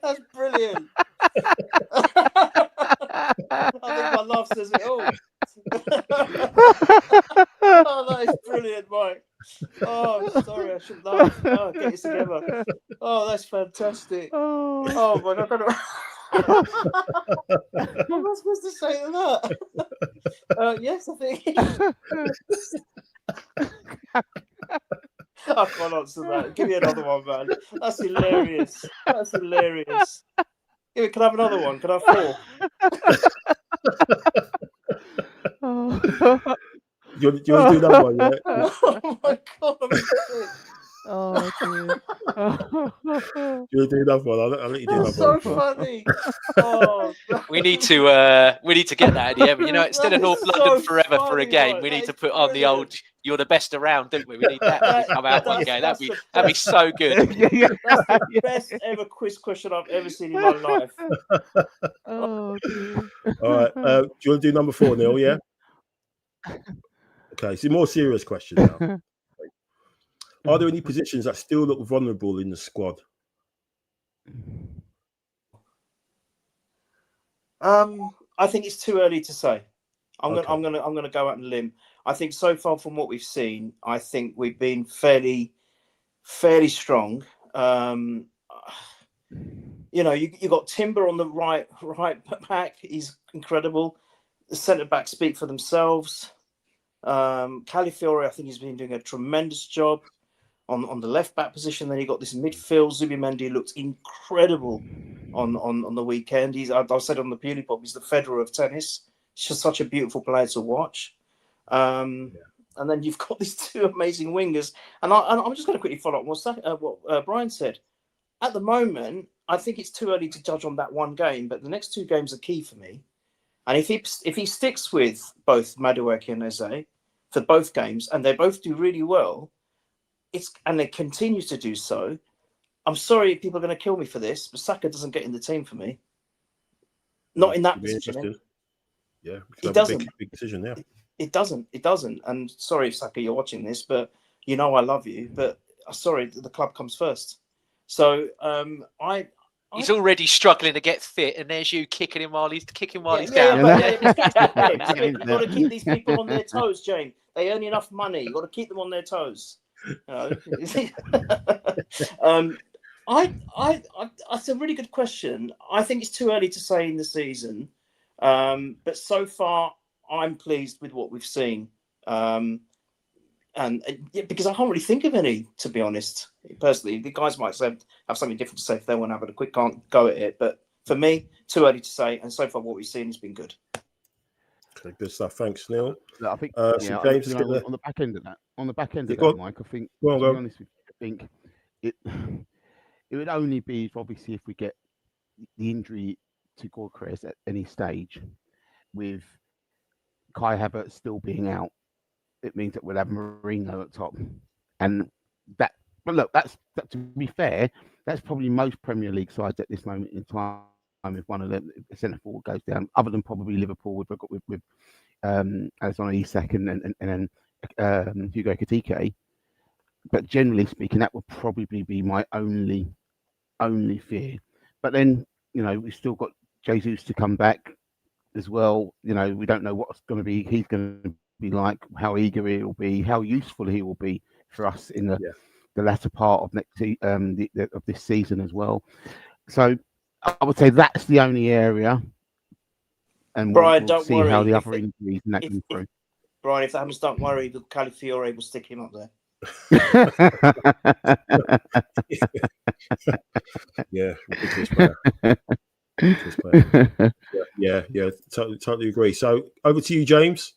[SPEAKER 4] That's brilliant. I think my laugh says it all. Oh, that is brilliant, Mike. Oh, sorry, I shouldn't laugh. Oh, get it together. Oh, that's fantastic. Oh my God, I don't know. What am I supposed to say to that? Yes, I think. I can't answer that. Give me another one, man. That's hilarious. That's hilarious. Can I have another one? Can I have 4?
[SPEAKER 1] You want to do that one, yeah?
[SPEAKER 4] Oh my God, I'm sick.
[SPEAKER 2] Oh, dear.
[SPEAKER 1] You want to do that one? I'll let you do
[SPEAKER 4] That's
[SPEAKER 1] that
[SPEAKER 4] so
[SPEAKER 1] one.
[SPEAKER 4] funny. Oh,
[SPEAKER 3] We need to get that at the end. You know, instead of
[SPEAKER 4] That
[SPEAKER 3] North
[SPEAKER 4] is
[SPEAKER 3] London
[SPEAKER 4] so
[SPEAKER 3] forever for a
[SPEAKER 4] funny,
[SPEAKER 3] game,
[SPEAKER 4] Mike.
[SPEAKER 3] we
[SPEAKER 4] That
[SPEAKER 3] need
[SPEAKER 4] is
[SPEAKER 3] to put on the
[SPEAKER 4] brilliant.
[SPEAKER 3] old "You're the best around," don't we? We need that to come out one game. That'd be so good.
[SPEAKER 4] That's the best ever quiz question I've ever seen in my life.
[SPEAKER 2] Oh, dear.
[SPEAKER 1] All right. Do you want to do number 4, Neil? Yeah. Okay. It's a more serious question now. Are there any positions that still look vulnerable in the squad?
[SPEAKER 4] I think it's too early to say. I'm
[SPEAKER 1] Okay.
[SPEAKER 4] gonna go out on a limb. I think so far from what we've seen, I think we've been fairly strong. You know, you got Timber on the right back. He's incredible. The centre backs speak for themselves. Calafiore, I think he's been doing a tremendous job on the left back position. Then you got this midfield. Zubimendi looked incredible on the weekend. I said on the Pewley Pop, he's the Federer of tennis. He's just such a beautiful player to watch. And then you've got these 2 amazing wingers. And I'm just going to quickly follow up what Brian said. At the moment, I think it's too early to judge on that one game, but the next 2 games are key for me. And if he sticks with both Madueke and Eze for both games, and they both do really well, and they continue to do so, I'm sorry people are going to kill me for this, but Saka doesn't get in the team for me. Not in that position.
[SPEAKER 1] Yeah,
[SPEAKER 4] it doesn't.
[SPEAKER 1] Big decision, yeah. It
[SPEAKER 4] doesn't. And sorry if Saka, you're watching this, but you know I love you. But sorry, the club comes first. So
[SPEAKER 3] He's already struggling to get fit, and there's you kicking him while he's down.
[SPEAKER 4] You've got to keep these people on their toes, James. They earn enough money. You've got to keep them on their toes. You know? That's a really good question. I think it's too early to say in the season, but so far I'm pleased with what we've seen. And because I can't really think of any, to be honest. Personally, the guys might have something different to say if they want to have a quick go at it. But for me, too early to say. And so far, what we've seen has been good.
[SPEAKER 1] Okay, good stuff. Thanks, Neil.
[SPEAKER 2] I think
[SPEAKER 1] James,
[SPEAKER 2] on the back end of that, Mike, I think to be honest with you, I think it would only be obviously if we get the injury to Gyokeres at any stage, with Kai Havertz still being out. It means that we'll have Mourinho at top, and that. But look, that's to be fair, that's probably most Premier League sides at this moment in time. If one of them centre forward goes down, other than probably Liverpool with Alexander Isak and then Hugo Ekitike. But generally speaking, that would probably be my only fear. But then we've still got Jesus to come back as well. We don't know what's going to be. He's going to be like, how eager he will be, how useful he will be for us in the latter part of of this season as well. So I would say that's the only area. and
[SPEAKER 4] Brian,
[SPEAKER 2] we'll
[SPEAKER 4] don't
[SPEAKER 2] see
[SPEAKER 4] worry.
[SPEAKER 2] how the
[SPEAKER 4] If
[SPEAKER 2] other injuries and that
[SPEAKER 4] if,
[SPEAKER 2] come
[SPEAKER 4] if
[SPEAKER 2] through.
[SPEAKER 4] Brian, if that happens, don't worry. The Calafiore will stick him up there.
[SPEAKER 1] Yeah, ridiculous player. Ridiculous player. Yeah, totally agree. So over to you, James.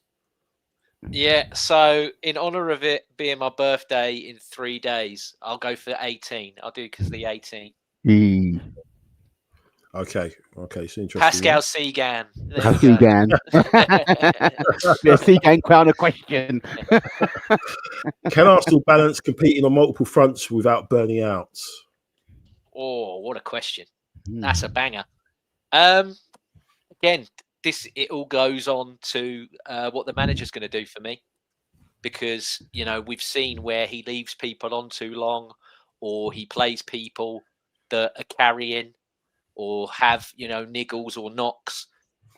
[SPEAKER 3] Yeah, so in honour of it being my birthday in 3 days, I'll go for 18. I'll do because of the 18.
[SPEAKER 1] Okay, so interesting.
[SPEAKER 3] Pascal Segan. There we go.
[SPEAKER 2] Segan. Yeah, Segan crown a question.
[SPEAKER 1] Can Arsenal balance competing on multiple fronts without burning out?
[SPEAKER 3] Oh, what a question. That's a banger. Again, it all goes on to what the manager's going to do for me, because we've seen where he leaves people on too long, or he plays people that are carrying or have niggles or knocks.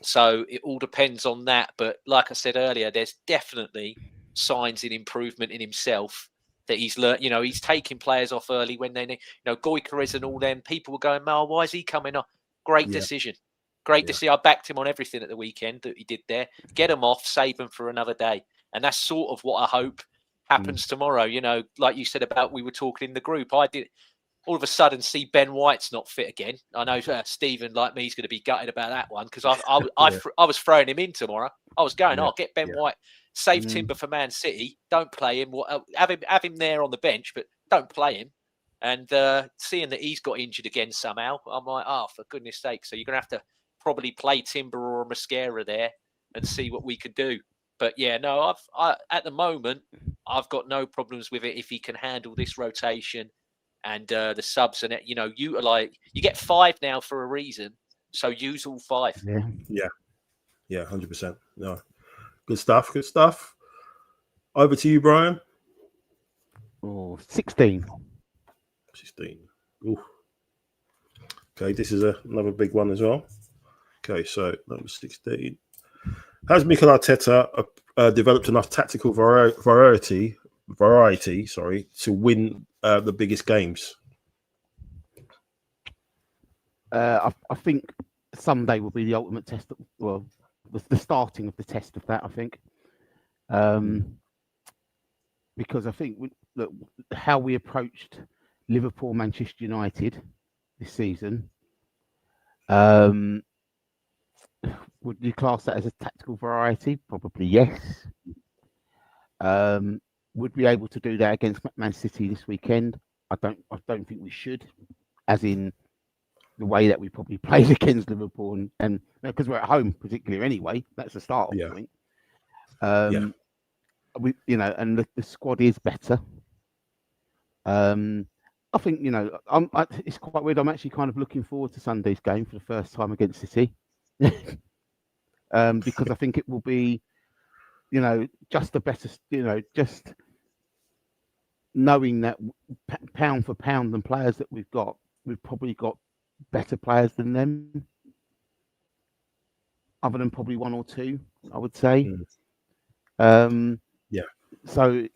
[SPEAKER 3] So it all depends on that. But like I said earlier, there's definitely signs in improvement in himself that he's learned. He's taking players off early when they need. Gyokeres and all them people were going, "Mal, why is he coming off?" Great decision. Great to see. I backed him on everything at the weekend that he did there. Get him off, save him for another day. And that's sort of what I hope happens tomorrow. Like you said about, we were talking in the group. I did all of a sudden see Ben White's not fit again. I know Stephen, like me, is going to be gutted about that one, because I was throwing him in tomorrow. I was going, get Ben White, save Timber for Man City. Don't play him. Have him there on the bench, but don't play him. And seeing that he's got injured again somehow, I'm like, oh, for goodness sake. So you're going to have to probably play Timber or a Mosquera there and see what we could do. But yeah, no, at the moment, I've got no problems with it if he can handle this rotation and the subs and it. You get 5 now for a reason, so use all 5.
[SPEAKER 1] Yeah, 100%. No, good stuff. Over to you, Brian.
[SPEAKER 2] 16.
[SPEAKER 1] Ooh. Okay, this is another big one as well. Okay, so number 16. Has Mikel Arteta developed enough tactical variety, to win the biggest games?
[SPEAKER 2] I think Sunday will be the ultimate test. Well, the starting of the test of that, I think. Because I think how we approached Liverpool, Manchester United this season, would you class that as a tactical variety? Probably yes. Would we be able to do that against Man City this weekend? I don't think we should, as in the way that we probably played against Liverpool, and because we're at home, particularly anyway. That's the start point. We, and the squad is better. I think it's quite weird. I'm actually kind of looking forward to Sunday's game for the first time against City, because I think it will be, just a better, just knowing that pound for pound and players that we've probably got better players than them, other than probably 1 or 2, I would say. So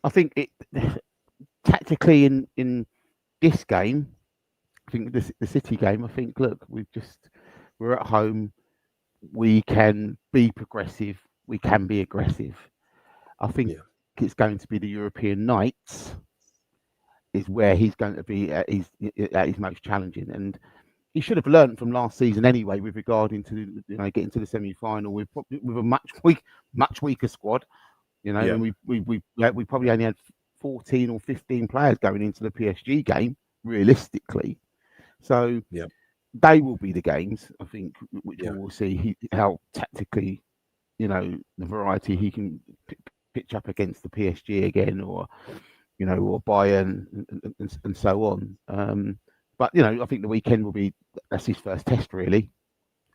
[SPEAKER 2] I think it tactically in this game, I think the City game, I think, look, we're at home, we can be progressive, we can be aggressive. I think it's going to be the European nights is where he's going to be at his most challenging, and he should have learned from last season anyway, with regarding to getting to the semi-final with a much weaker squad, and we probably only had 14 or 15 players going into the PSG game realistically. So they will be the games, I think, which we'll see how tactically, the variety he can pitch up against the PSG again, or or Bayern and so on. But I think the weekend will that's his first test really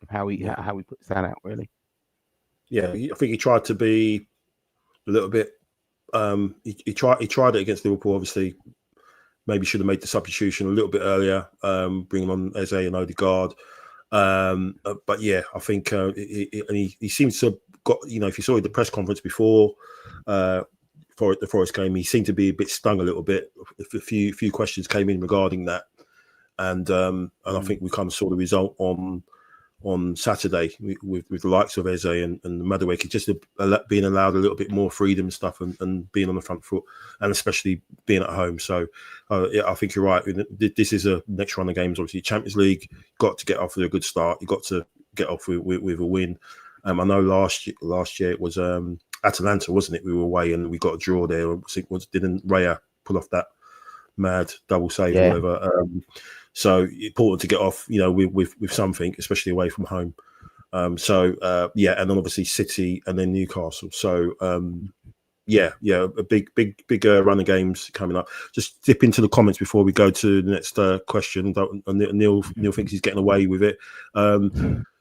[SPEAKER 2] of how he puts that out really.
[SPEAKER 1] Yeah, I think he tried to be a little bit. He tried it against Liverpool. Obviously, maybe should have made the substitution a little bit earlier, bringing on Eze and Odegaard. But yeah, I think he seems to have got. If you saw the press conference before for the Forest game, he seemed to be a bit stung a little bit. A few questions came in regarding that, and I think we kind of saw the result on on Saturday with the likes of Eze and Madueke, just being allowed a little bit more freedom and stuff, and being on the front foot, and especially being at home. So yeah, I think you're right. This is a next run of games. Obviously, Champions League, got to get off with a good start. You got to get off with a win. I know last year it was Atalanta, wasn't it? We were away and we got a draw there. Didn't Raya pull off that mad double save or whatever? So important to get off, with something, especially away from home. Yeah, and then obviously City and then Newcastle. So a big run of games coming up. Just dip into the comments before we go to the next question. Neil thinks he's getting away with it.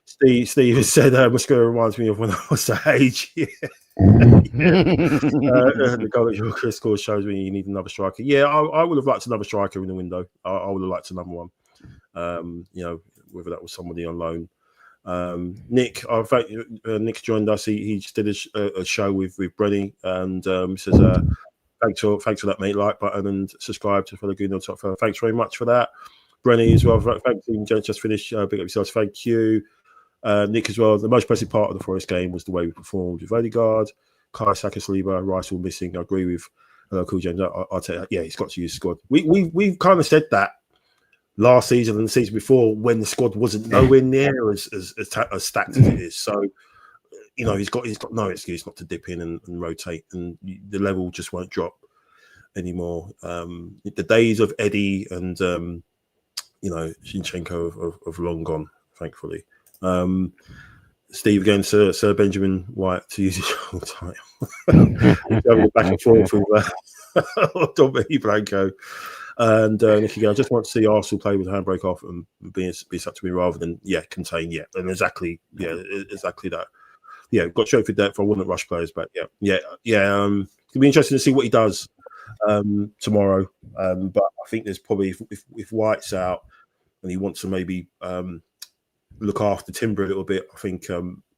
[SPEAKER 1] Steve has said Mosquera reminds me of when I was that age. Yeah. The goal that Gyokeres scored shows me you need another striker. Yeah, I would have liked another striker in the window. I would have liked another one. Whether that was somebody on loan. Nick, Nick's joined us. He just did a show with Brenny, and says thanks for that, mate. Like button and subscribe to fellow Good Top Fellow. Thanks very much for that. Brenny as well. Thanks, just finished. Big up yourselves. Thank you. Nick as well. The most impressive part of the Forest game was the way we performed with Odegaard, Kai, Saka, Saliba, Rice all missing. I agree with Cool James. I'll take that. Yeah, he's got to use the squad. We've kind of said that last season and the season before when the squad wasn't nowhere near as stacked as it is. So he's got no excuse not to dip in and rotate, and the level just won't drop anymore. The days of Eddie and Zinchenko have long gone, thankfully. Steve again, Sir Benjamin White to use his whole title. Going back and forth with Dominic Blanco and Nicky Gale. I just want to see Arsenal play with the handbrake off and be such to me rather than contain. And exactly that. Yeah, got show for depth. I wouldn't rush players back. It'll be interesting to see what he does tomorrow. But I think there's probably if White's out and he wants to maybe look after Timber a little bit, I think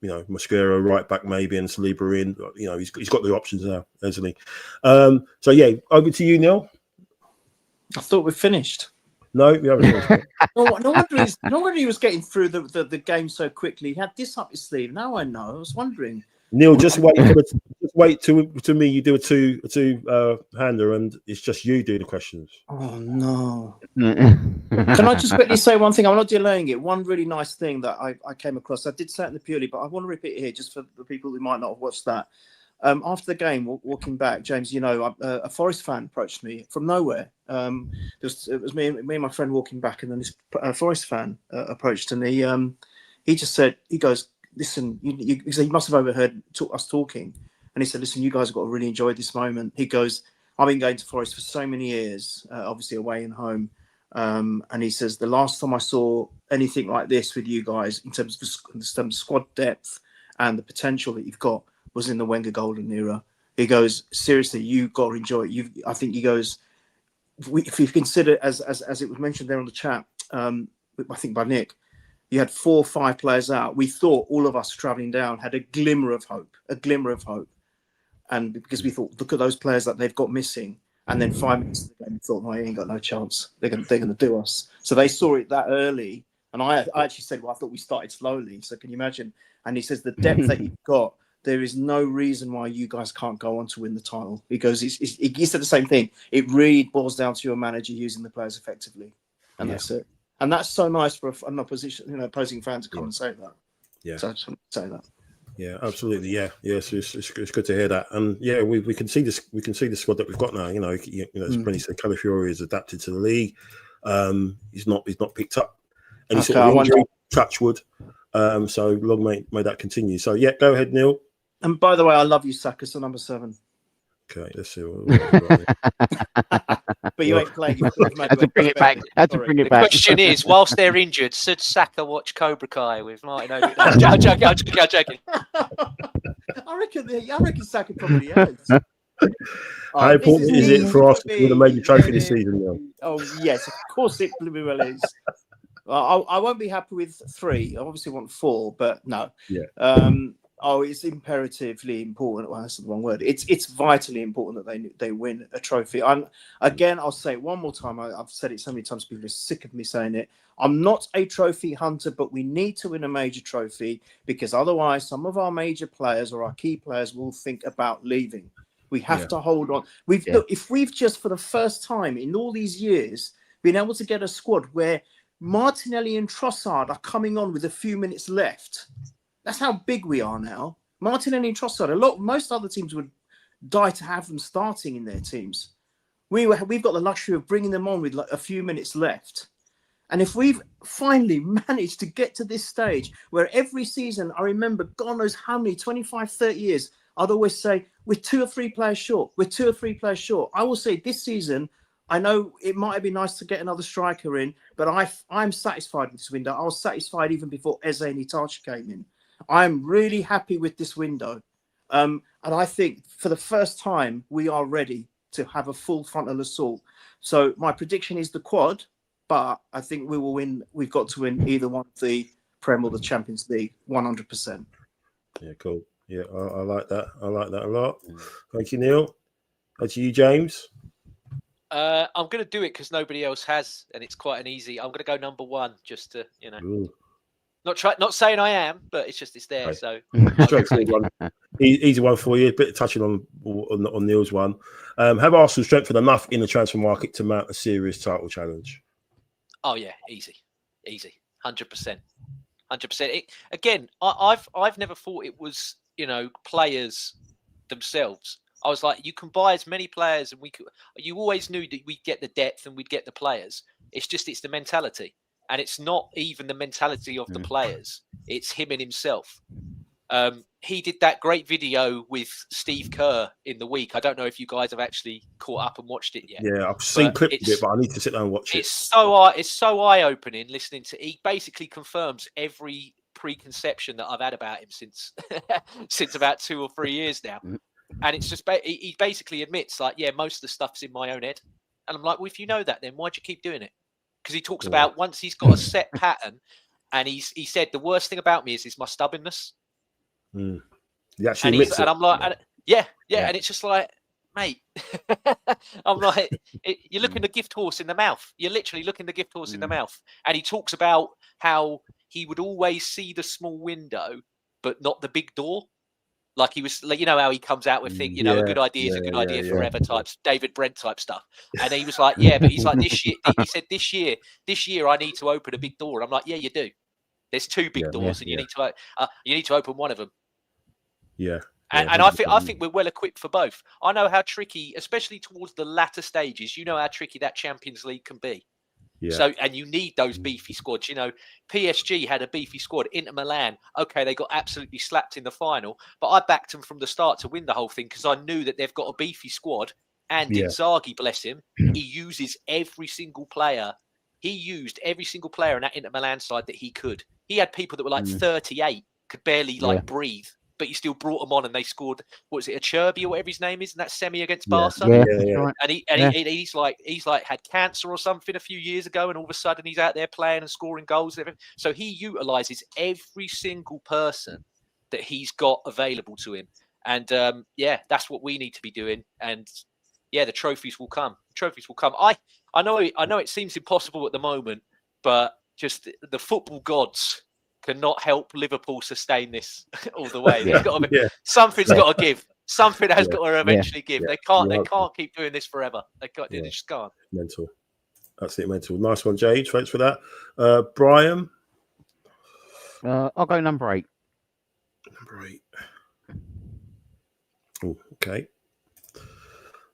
[SPEAKER 1] Mosquera right back maybe and Saliba in. He's got the options now, hasn't he? Over to you, Neil.
[SPEAKER 4] I thought we'd finished.
[SPEAKER 1] No, we haven't finished.
[SPEAKER 4] No wonder he was getting through the game so quickly. He had this up his sleeve. Now I know. I was wondering.
[SPEAKER 1] Neil, just wait to me. You do a two hander, and it's just you do the questions.
[SPEAKER 4] Oh no! Can I just quickly say one thing? I'm not delaying it. One really nice thing that I came across. I did say it in the purely, but I want to repeat it here just for the people who might not have watched that. After the game, walking back, James, a Forest fan approached me from nowhere. It was me and my friend walking back, and then this Forest fan approached, and he just said, he goes, listen, he must have overheard us talking. And he said, listen, you guys have got to really enjoy this moment. He goes, I've been going to Forest for so many years, obviously away and home. And he says, the last time I saw anything like this with you guys in terms of squad depth and the potential that you've got was in the Wenger golden era. He goes, seriously, you've got to enjoy it. I think he goes, if you consider, as it was mentioned there on the chat, I think by Nick, you had 4 or 5 players out. We thought all of us travelling down had a glimmer of hope. And because we thought, look at those players that they've got missing. And then 5 minutes of the game, we thought, no, he ain't got no chance. They're going to do us. So they saw it that early. And I actually said, well, I thought we started slowly. So can you imagine? And he says, the depth that you've got, there is no reason why you guys can't go on to win the title. He goes, he said the same thing. It really boils down to your manager using the players effectively. And that's it. And that's so nice for an opposing fan to come and say that.
[SPEAKER 1] Yeah.
[SPEAKER 4] So I just want to say that.
[SPEAKER 1] Yeah, absolutely. Yeah, yes, it's good to hear that. And yeah, we can see this. We can see the squad that we've got now. As Brenny said, Calafiori is adapted to the league. He's not picked up any sort of injury. Touch wood. So long may that continue. So yeah, go ahead, Neil.
[SPEAKER 4] And by the way, I love you, Saka. So number 7.
[SPEAKER 1] Okay, let's see.
[SPEAKER 4] But you ain't playing.
[SPEAKER 2] Had to bring it back.
[SPEAKER 3] The question is, whilst they're injured, should Saka watch Cobra Kai with Martin Odegaard? I'm joking.
[SPEAKER 4] I reckon Saka probably has.
[SPEAKER 1] How important is it for us to win a major trophy this season, Neil?
[SPEAKER 4] Oh yes, of course it well is. I won't be happy with 3. I obviously want 4, but no.
[SPEAKER 1] Yeah.
[SPEAKER 4] Oh, it's imperatively important. Well, that's the wrong word. It's vitally important that they win a trophy. I'll say it one more time. I've said it so many times. People are sick of me saying it. I'm not a trophy hunter, but we need to win a major trophy because otherwise, some of our major players or our key players will think about leaving. We have to hold on. Look, if we've just for the first time in all these years been able to get a squad where Martinelli and Trossard are coming on with a few minutes left. That's how big we are now. Martinelli and Trossard. Most other teams would die to have them starting in their teams. We've got the luxury of bringing them on with like a few minutes left. And if we've finally managed to get to this stage where every season, I remember, God knows how many, 25, 30 years, I'd always say, we're 2 or 3 players short. We're 2 or 3 players short. I will say this season, I know it might have been nice to get another striker in, but I'm satisfied with this window. I was satisfied even before Eze and Itachi came in. I'm really happy with this window. And I think for the first time, we are ready to have a full frontal assault. So my prediction is the quad, but I think we will win. We've got to win either one of the Prem or the Champions League, 100%.
[SPEAKER 1] Yeah, cool. Yeah, I like that. I like that a lot. Thank you, Neil. Thank you, James.
[SPEAKER 3] I'm going to do it because nobody else has, and it's quite an easy. I'm going to go number 1 just to,
[SPEAKER 1] Ooh.
[SPEAKER 3] not saying I am, but it's there.
[SPEAKER 1] Right.
[SPEAKER 3] So
[SPEAKER 1] Straightforward one, easy one for you. A bit touching on Neil's one. Have Arsenal strengthened enough in the transfer market to mount a serious title challenge?
[SPEAKER 3] Oh yeah, easy, 100%. Again, I've never thought it was players themselves. I was like, you can buy as many players, and you always knew that we'd get the depth and we'd get the players. It's the mentality, and it's not even the mentality of the players. It's him and himself. He did that great video with Steve Kerr in the week. I don't know if you guys have actually caught up and watched it yet.
[SPEAKER 1] Yeah, I've seen clips of it, but I need to sit down and watch it.
[SPEAKER 3] It's so eye-opening listening to. He basically confirms every preconception that I've had about him since about 2 or 3 years now. And it's just he basically admits, like, yeah, most of the stuff's in my own head. And I'm like, well, if you know that, then why'd you keep doing it? Because he talks about once he's got a set pattern, and he said the worst thing about me is my stubbornness.
[SPEAKER 1] He
[SPEAKER 3] And
[SPEAKER 1] actually admits it.
[SPEAKER 3] And I'm like, yeah, and it's just like, mate, I'm like, you're looking the gift horse in the mouth. You're literally looking the gift horse in the mouth. And he talks about how he would always see the small window, but not the big door. Like he was, like, how he comes out with things, a good idea is a good idea forever types, David Brent type stuff. And he was like, yeah, but he's like, this year, he said, this year I need to open a big door. And I'm like, yeah, you do. There's 2 big doors, and you need to open one of them.
[SPEAKER 1] Yeah.
[SPEAKER 3] And I think we're well equipped for both. I know how tricky, especially towards the latter stages, how tricky that Champions League can be. Yeah. So, and you need those beefy squads. PSG had a beefy squad. Inter Milan, okay, they got absolutely slapped in the final, but I backed them from the start to win the whole thing because I knew that they've got a beefy squad. And Inzaghi, bless him, he uses every single player. He used every single player in that Inter Milan side that he could. He had people that were like 38, could barely breathe, but he still brought them on, and they scored. What was it, Acerbi or whatever his name is, in that semi against Barca?
[SPEAKER 2] Yeah.
[SPEAKER 3] And he's like had cancer or something a few years ago, and all of a sudden he's out there playing and scoring goals. And everything. So he utilizes every single person that he's got available to him, and that's what we need to be doing. And the trophies will come. I know it seems impossible at the moment, but just the football gods cannot help Liverpool sustain this all the way. There's got to be, something's got to give. Something has got to eventually give. They can't keep doing this forever. They just can't.
[SPEAKER 1] Mental. Absolutely mental. Nice one, James. Thanks for that. Brian?
[SPEAKER 2] I'll go number 8.
[SPEAKER 1] Number 8. Oh, okay.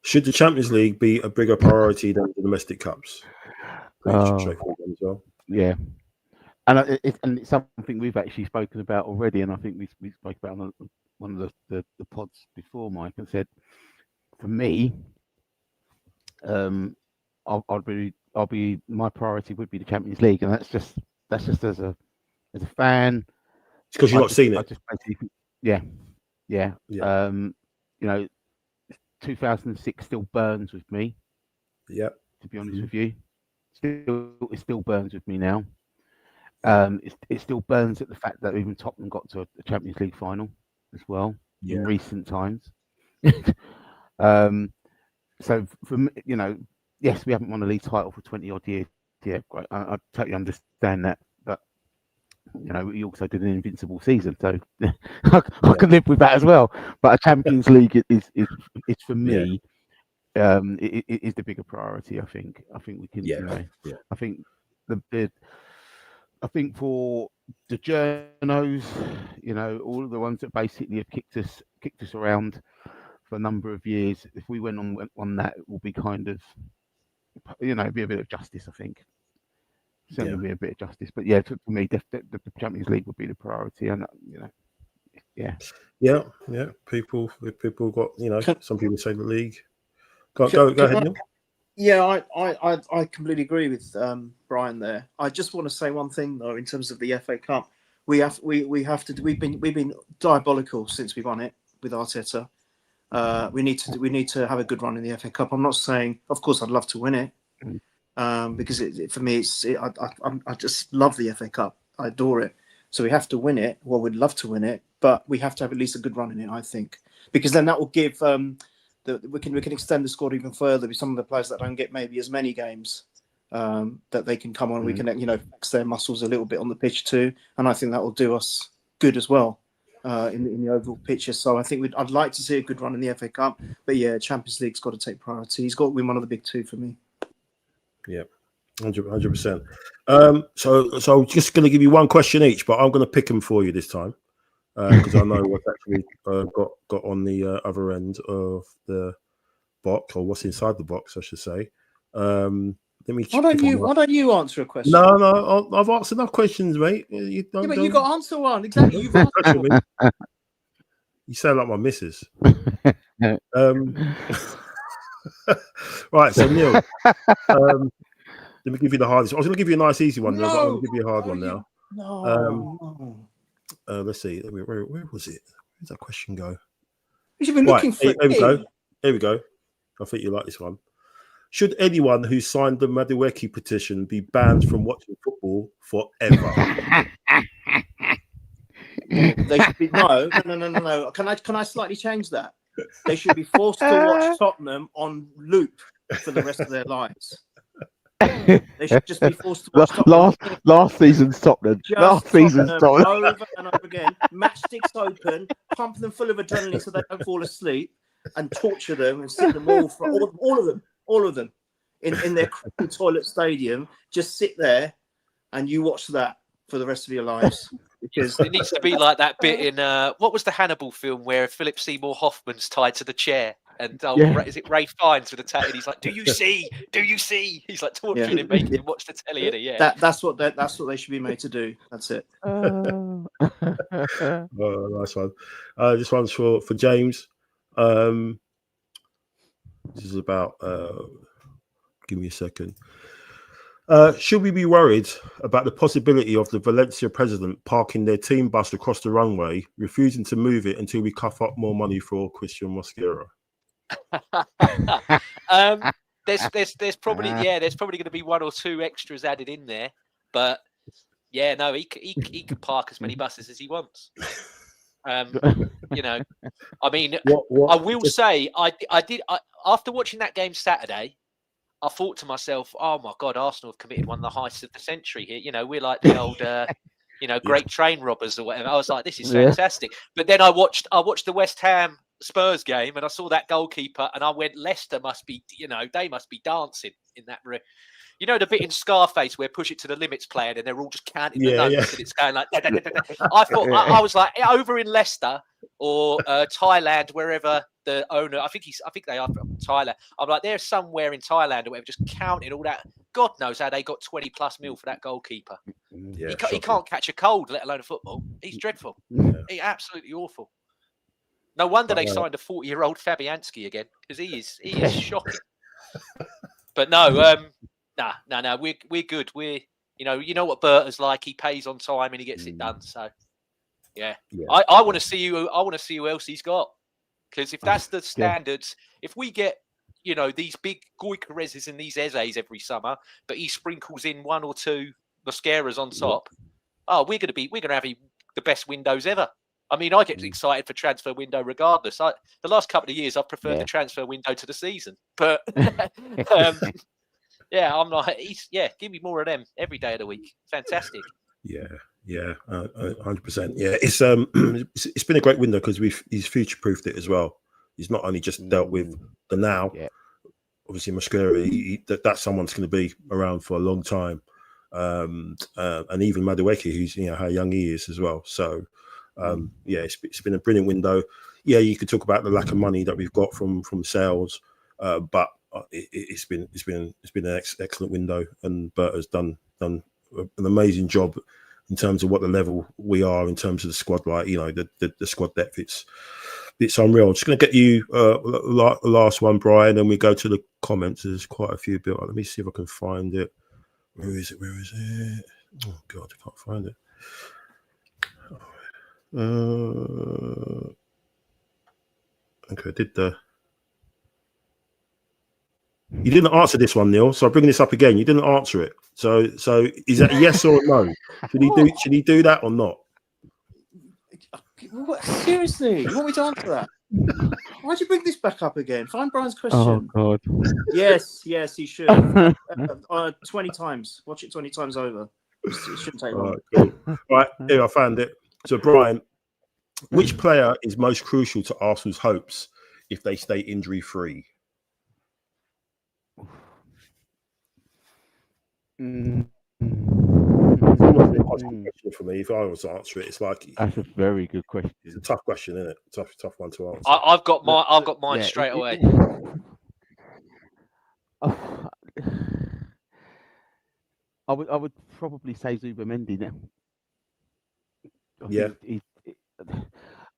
[SPEAKER 1] Should the Champions League be a bigger priority than the domestic cups? Straightforward as well.
[SPEAKER 2] Yeah. And it's something we've actually spoken about already, and I think we spoke about on one of the pods before, Mike, and said, for me, I'll be my priority would be the Champions League, and that's just as a fan.
[SPEAKER 1] It's because you're not seeing it.
[SPEAKER 2] 2006 still burns with me.
[SPEAKER 1] Yeah.
[SPEAKER 2] To be honest with you, it still burns with me now. It still burns at the fact that even Tottenham got to a Champions League final. as well
[SPEAKER 1] Yeah.
[SPEAKER 2] in recent times. So from yes, we haven't won a league title for 20 odd years. Yeah, great. I totally understand that, but we also did an invincible season, so I can live with that as well. But a Champions League is for me. It is the bigger priority. I think we can. I think I think for the journos, all of the ones that basically have kicked us around for a number of years. If we went on that, it will be kind of, be a bit of justice. I think certainly be a bit of justice. But yeah, for me, the Champions League would be the priority, and yeah.
[SPEAKER 1] People got some people say the league. Go ahead, Neil.
[SPEAKER 4] Yeah, I completely agree with Brian there. I just want to say one thing though, in terms of the FA Cup, we've been diabolical since we won it with Arteta. We need to have a good run in the FA Cup. I'm not saying, of course, I'd love to win it, because for me, I just love the FA Cup. I adore it. So we have to win it. Well, we'd love to win it, but we have to have at least a good run in it, I think, because then that will give we can extend the squad even further with some of the players that don't get maybe as many games, that they can come on. We can flex their muscles a little bit on the pitch too, and I think that will do us good as well in the overall picture. So I think I'd like to see a good run in the FA Cup, but yeah, Champions League's got to take priority. He's got to win one of the big two for me.
[SPEAKER 1] Yeah, 100%. So just going to give you one question each, but I'm going to pick them for you this time. Because I know what's actually got on the other end of the box, or what's inside the box, I should say. Let me.
[SPEAKER 4] Why don't you answer a question?
[SPEAKER 1] No, I've answered enough questions, mate. You got
[SPEAKER 4] to answer one exactly. You've answered one.
[SPEAKER 1] You sound like my missus. Right, so Neil, let me give you the hardest. I was going to give you a nice, easy one, Neil, but I'm going to give you a hard one now.
[SPEAKER 4] No.
[SPEAKER 1] Let's see. Where was it? Where's that question go?
[SPEAKER 4] You've been looking for it.
[SPEAKER 1] Here we go. I think you like this one. Should anyone who signed the Madueke petition be banned from watching football forever?
[SPEAKER 4] They should be no. Can I slightly change that? They should be forced to watch Tottenham on loop for the rest of their lives. They should just be forced to watch Tottenham.
[SPEAKER 2] Last season's Tottenham.
[SPEAKER 4] Over and over again. Matchsticks open, pump them full of adrenaline so they don't fall asleep, and torture them and sit them all of them in their toilet stadium. Just sit there and you watch that for the rest of your lives. Because
[SPEAKER 3] it needs to be like that bit in what was the Hannibal film where Philip Seymour Hoffman's tied to the chair and is it Ray Fiennes with a tattoo? And he's like, "Do you see? Do you see?" He's like torturing him, making him watch the telly. Yeah,
[SPEAKER 4] that's what they should be made to do. That's it.
[SPEAKER 1] Oh, nice one. This one's for James. This is about. Give me a second. Should we be worried about the possibility of the Valencia president parking their team bus across the runway, refusing to move it until we cough up more money for Christian Mosquera?
[SPEAKER 3] There's probably going to be one or two extras added in there, but yeah, no, he can park as many buses as he wants. I mean, I will say, I did after watching that game Saturday, I thought to myself, oh my God, Arsenal have committed one of the heists of the century here. We're like the old, great train robbers or whatever. I was like, this is fantastic. But then I watched the West Ham Spurs game and I saw that goalkeeper and I went, Leicester must be, they must be dancing in that room. You know the bit in Scarface where Push It to the Limit's playing and they're all just counting the notes and it's going like. Da, da, da, da, da. I thought I was like over in Leicester or Thailand, wherever the owner. I think they are from Thailand. I'm like they're somewhere in Thailand or whatever, just counting all that. God knows how they got 20+ mil for that goalkeeper.
[SPEAKER 1] Yeah,
[SPEAKER 3] he can't catch a cold, let alone a football. He's dreadful. He's absolutely awful. No wonder they signed a 40-year-old Fabianski again because he is shocking. But no. No. We're good. We're you know what Berta's like. He pays on time and he gets it done. So yeah. I want to see who else he's got, because if that's the standards, if we get these big Gyokereses and these Ezes every summer, but he sprinkles in one or two Mosqueras on top, we're gonna have the best windows ever. I mean, I get excited for transfer window regardless. The last couple of years, I've preferred the transfer window to the season. But yeah, I'm like, give me more of them every day of the week. Fantastic.
[SPEAKER 1] Yeah, 100%. Yeah, it's been a great window because he's future proofed it as well. He's not only just dealt with the now. Yeah. Obviously, Mosquera, that's someone's going to be around for a long time. And even Madueke, who's how young he is as well. So it's been a brilliant window. Yeah, you could talk about the lack of money that we've got from sales, but it's been an excellent window, and Bert has done an amazing job in terms of what the level we are in terms of the squad. Like the squad depth, it's unreal. I'm just going to get you last one, Brian, and we go to the comments. There's quite a few built. Let me see if I can find it. Where is it? Oh God, I can't find it. Okay, you didn't answer this one, Neil. So I'm bringing this up again. You didn't answer it. So is that a yes or a no? Should he do that or not?
[SPEAKER 4] What? Seriously, you want me to answer that? Why'd you bring this back up again? Find Brian's question.
[SPEAKER 2] Oh God.
[SPEAKER 4] Yes, he should. 20 times. Watch it 20 times over. It shouldn't take long.
[SPEAKER 1] Cool. Right, here I found it. So Brian, which player is most crucial to Arsenal's hopes if they stay injury free? For me, if I was to answer it, it's like
[SPEAKER 2] that's a very good question.
[SPEAKER 1] It's a tough question, isn't it? Tough one to answer.
[SPEAKER 3] I've got mine straight away.
[SPEAKER 2] I would probably say Zubimendi now.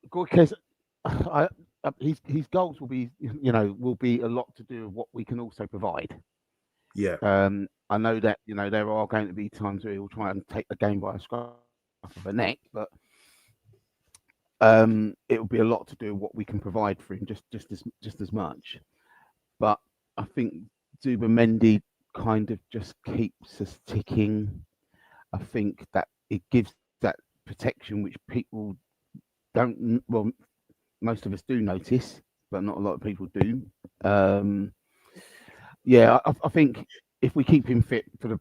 [SPEAKER 2] Because his goals will be a lot to do with what we can also provide.
[SPEAKER 1] Yeah.
[SPEAKER 2] I know that there are going to be times where he'll try and take the game by a scruff of the neck, but it will be a lot to do with what we can provide for him, just as much. But I think Zubimendi kind of just keeps us ticking. I think that it gives that protection which people don't. Well, most of us do notice, but not a lot of people do. I think if we keep him fit for the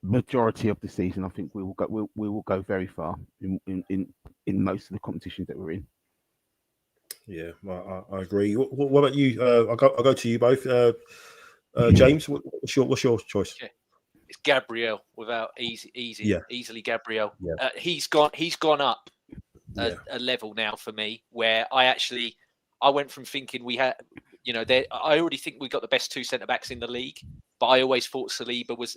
[SPEAKER 2] majority of the season, I think we will go very far in most of the competitions that we're in.
[SPEAKER 1] Yeah, I agree. What about you? I'll go to you both. James, what's your choice?
[SPEAKER 3] Yeah. It's Gabriel without easily Gabriel. Yeah. He's gone up a level now for me, where I went from thinking we had, I already think we got the best two centre backs in the league, but I always thought Saliba was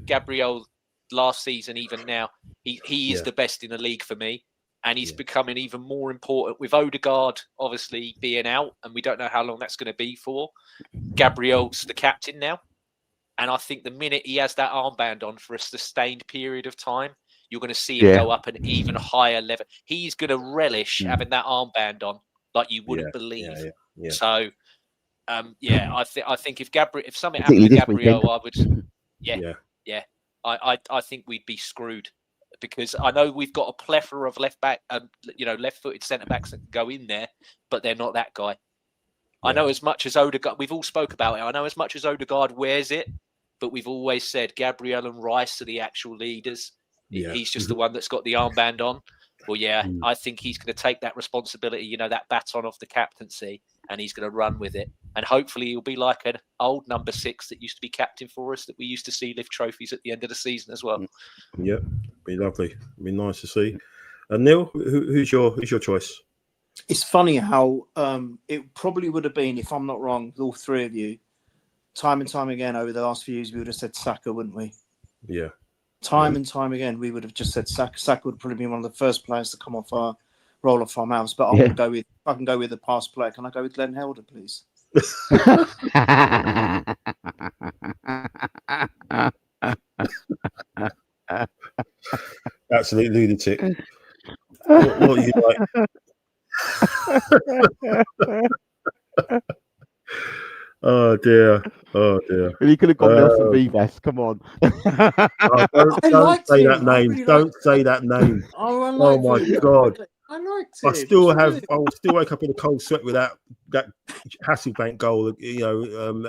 [SPEAKER 3] Gabriel last season, even now he is the best in the league for me, and he's becoming even more important with Odegaard obviously being out, and we don't know how long that's going to be for. Gabriel's the captain now, and I think the minute he has that armband on for a sustained period of time, you're going to see him go up an even higher level. He's going to relish having that armband on like you wouldn't believe. Yeah. So, I think if something happened to Gabriel, I would, I think we'd be screwed, because I know we've got a plethora of left-footed centre backs that can go in there, but they're not that guy. I know as much as Odegaard, we've all spoke about it. I know as much as Odegaard wears it, but we've always said Gabriel and Rice are the actual leaders. Yeah. He's just the one that's got the armband on. Well, I think he's going to take that responsibility, that baton off the captaincy, and he's going to run with it. And hopefully he'll be like an old number 6 that used to be captain for us, that we used to see lift trophies at the end of the season as well.
[SPEAKER 1] Yeah, be lovely. Be nice to see. And Neil, who's your choice?
[SPEAKER 4] It's funny how it probably would have been, if I'm not wrong, all three of you, time and time again over the last few years, we would have said Saka, wouldn't we?
[SPEAKER 1] Yeah.
[SPEAKER 4] Time and time again, we would have just said Saka. Saka would probably be one of the first players to come off our roll off our mouths. But I can go with the past player. Can I go with Glenn Helder, please?
[SPEAKER 1] Absolute lunatic. What are you like? Oh dear.
[SPEAKER 2] You could have gone Nelson Vivas. Come on.
[SPEAKER 1] Don't say that name. Don't say that name. Oh my God.
[SPEAKER 5] I liked
[SPEAKER 1] I
[SPEAKER 5] it.
[SPEAKER 1] still
[SPEAKER 5] It was
[SPEAKER 1] I will still wake up in a cold sweat with that Hasselbank goal,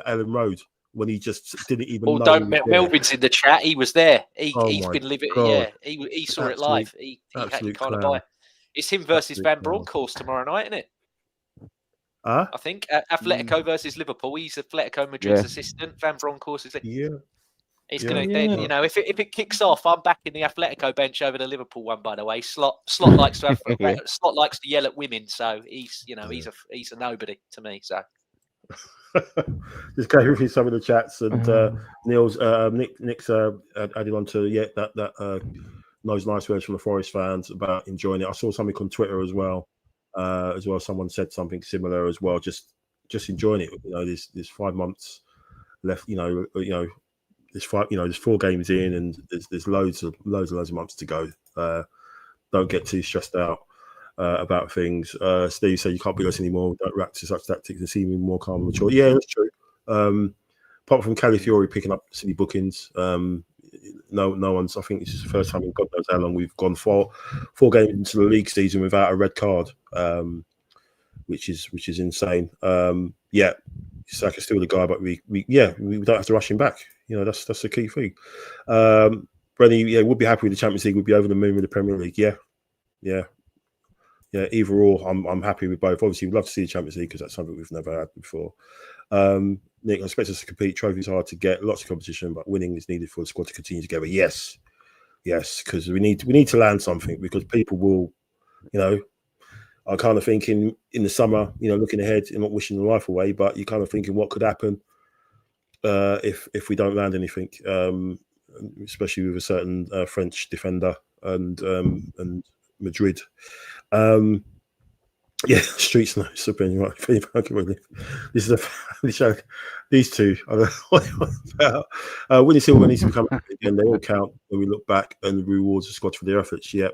[SPEAKER 1] Ellen Road, when he just didn't even
[SPEAKER 3] Oh,
[SPEAKER 1] know.
[SPEAKER 3] don't Melvin's in the chat. He was there. He's
[SPEAKER 1] my
[SPEAKER 3] been living.
[SPEAKER 1] God.
[SPEAKER 3] Yeah, he saw it live. He
[SPEAKER 1] absolute
[SPEAKER 3] kind of
[SPEAKER 1] clown.
[SPEAKER 3] buy. It's him versus
[SPEAKER 1] Absolute
[SPEAKER 3] Van
[SPEAKER 1] clown.
[SPEAKER 3] Bronckhorst tomorrow night, isn't it?
[SPEAKER 1] Huh?
[SPEAKER 3] I think Atletico versus Liverpool. He's Atletico Madrid's assistant. Van Bronckhorst is it?
[SPEAKER 1] Yeah.
[SPEAKER 3] It's
[SPEAKER 1] Yeah.
[SPEAKER 3] gonna,
[SPEAKER 5] Yeah.
[SPEAKER 3] you know, if it kicks off, I'm back in the Atletico bench over the Liverpool one. By the way, Slot likes to have Slot likes to yell at women, so he's, you know, he's a nobody to me. So
[SPEAKER 1] just go through some of the chats, and Nick's added on to that those nice words from the Forest fans about enjoying it. I saw something on Twitter as well. Someone said something similar as well. Just enjoying it. You know, there's 5 months left. There's 4 games in, and there's loads of months to go. Don't get too stressed out about things. Steve said you can't beat us anymore. Don't react to such tactics and seem more calm and mature. Yeah, that's true. Apart from Calafiori picking up city bookings, no one's. I think this is the first time in God knows how long we've gone 4 games into the league season without a red card, which is insane. Saka's still the guy, but we don't have to rush him back. You know, that's the key thing. Brenny, would be happy with the Champions League. Would be over the moon with the Premier League. Yeah. Either or, I'm happy with both. Obviously, we'd love to see the Champions League because that's something we've never had before. Nick, I expect us to compete. Trophies hard to get, lots of competition, but winning is needed for the squad to continue together. Yes, because we need to land something, because people will, are kind of thinking in the summer, looking ahead and not wishing the life away, but you're kind of thinking what could happen if we don't land anything, especially with a certain French defender and Madrid. Streets no supping right. This is a family show. These two, I don't know what about. Winnie Silver needs to become again. They all count when we look back, and rewards the squad for their efforts. Yep.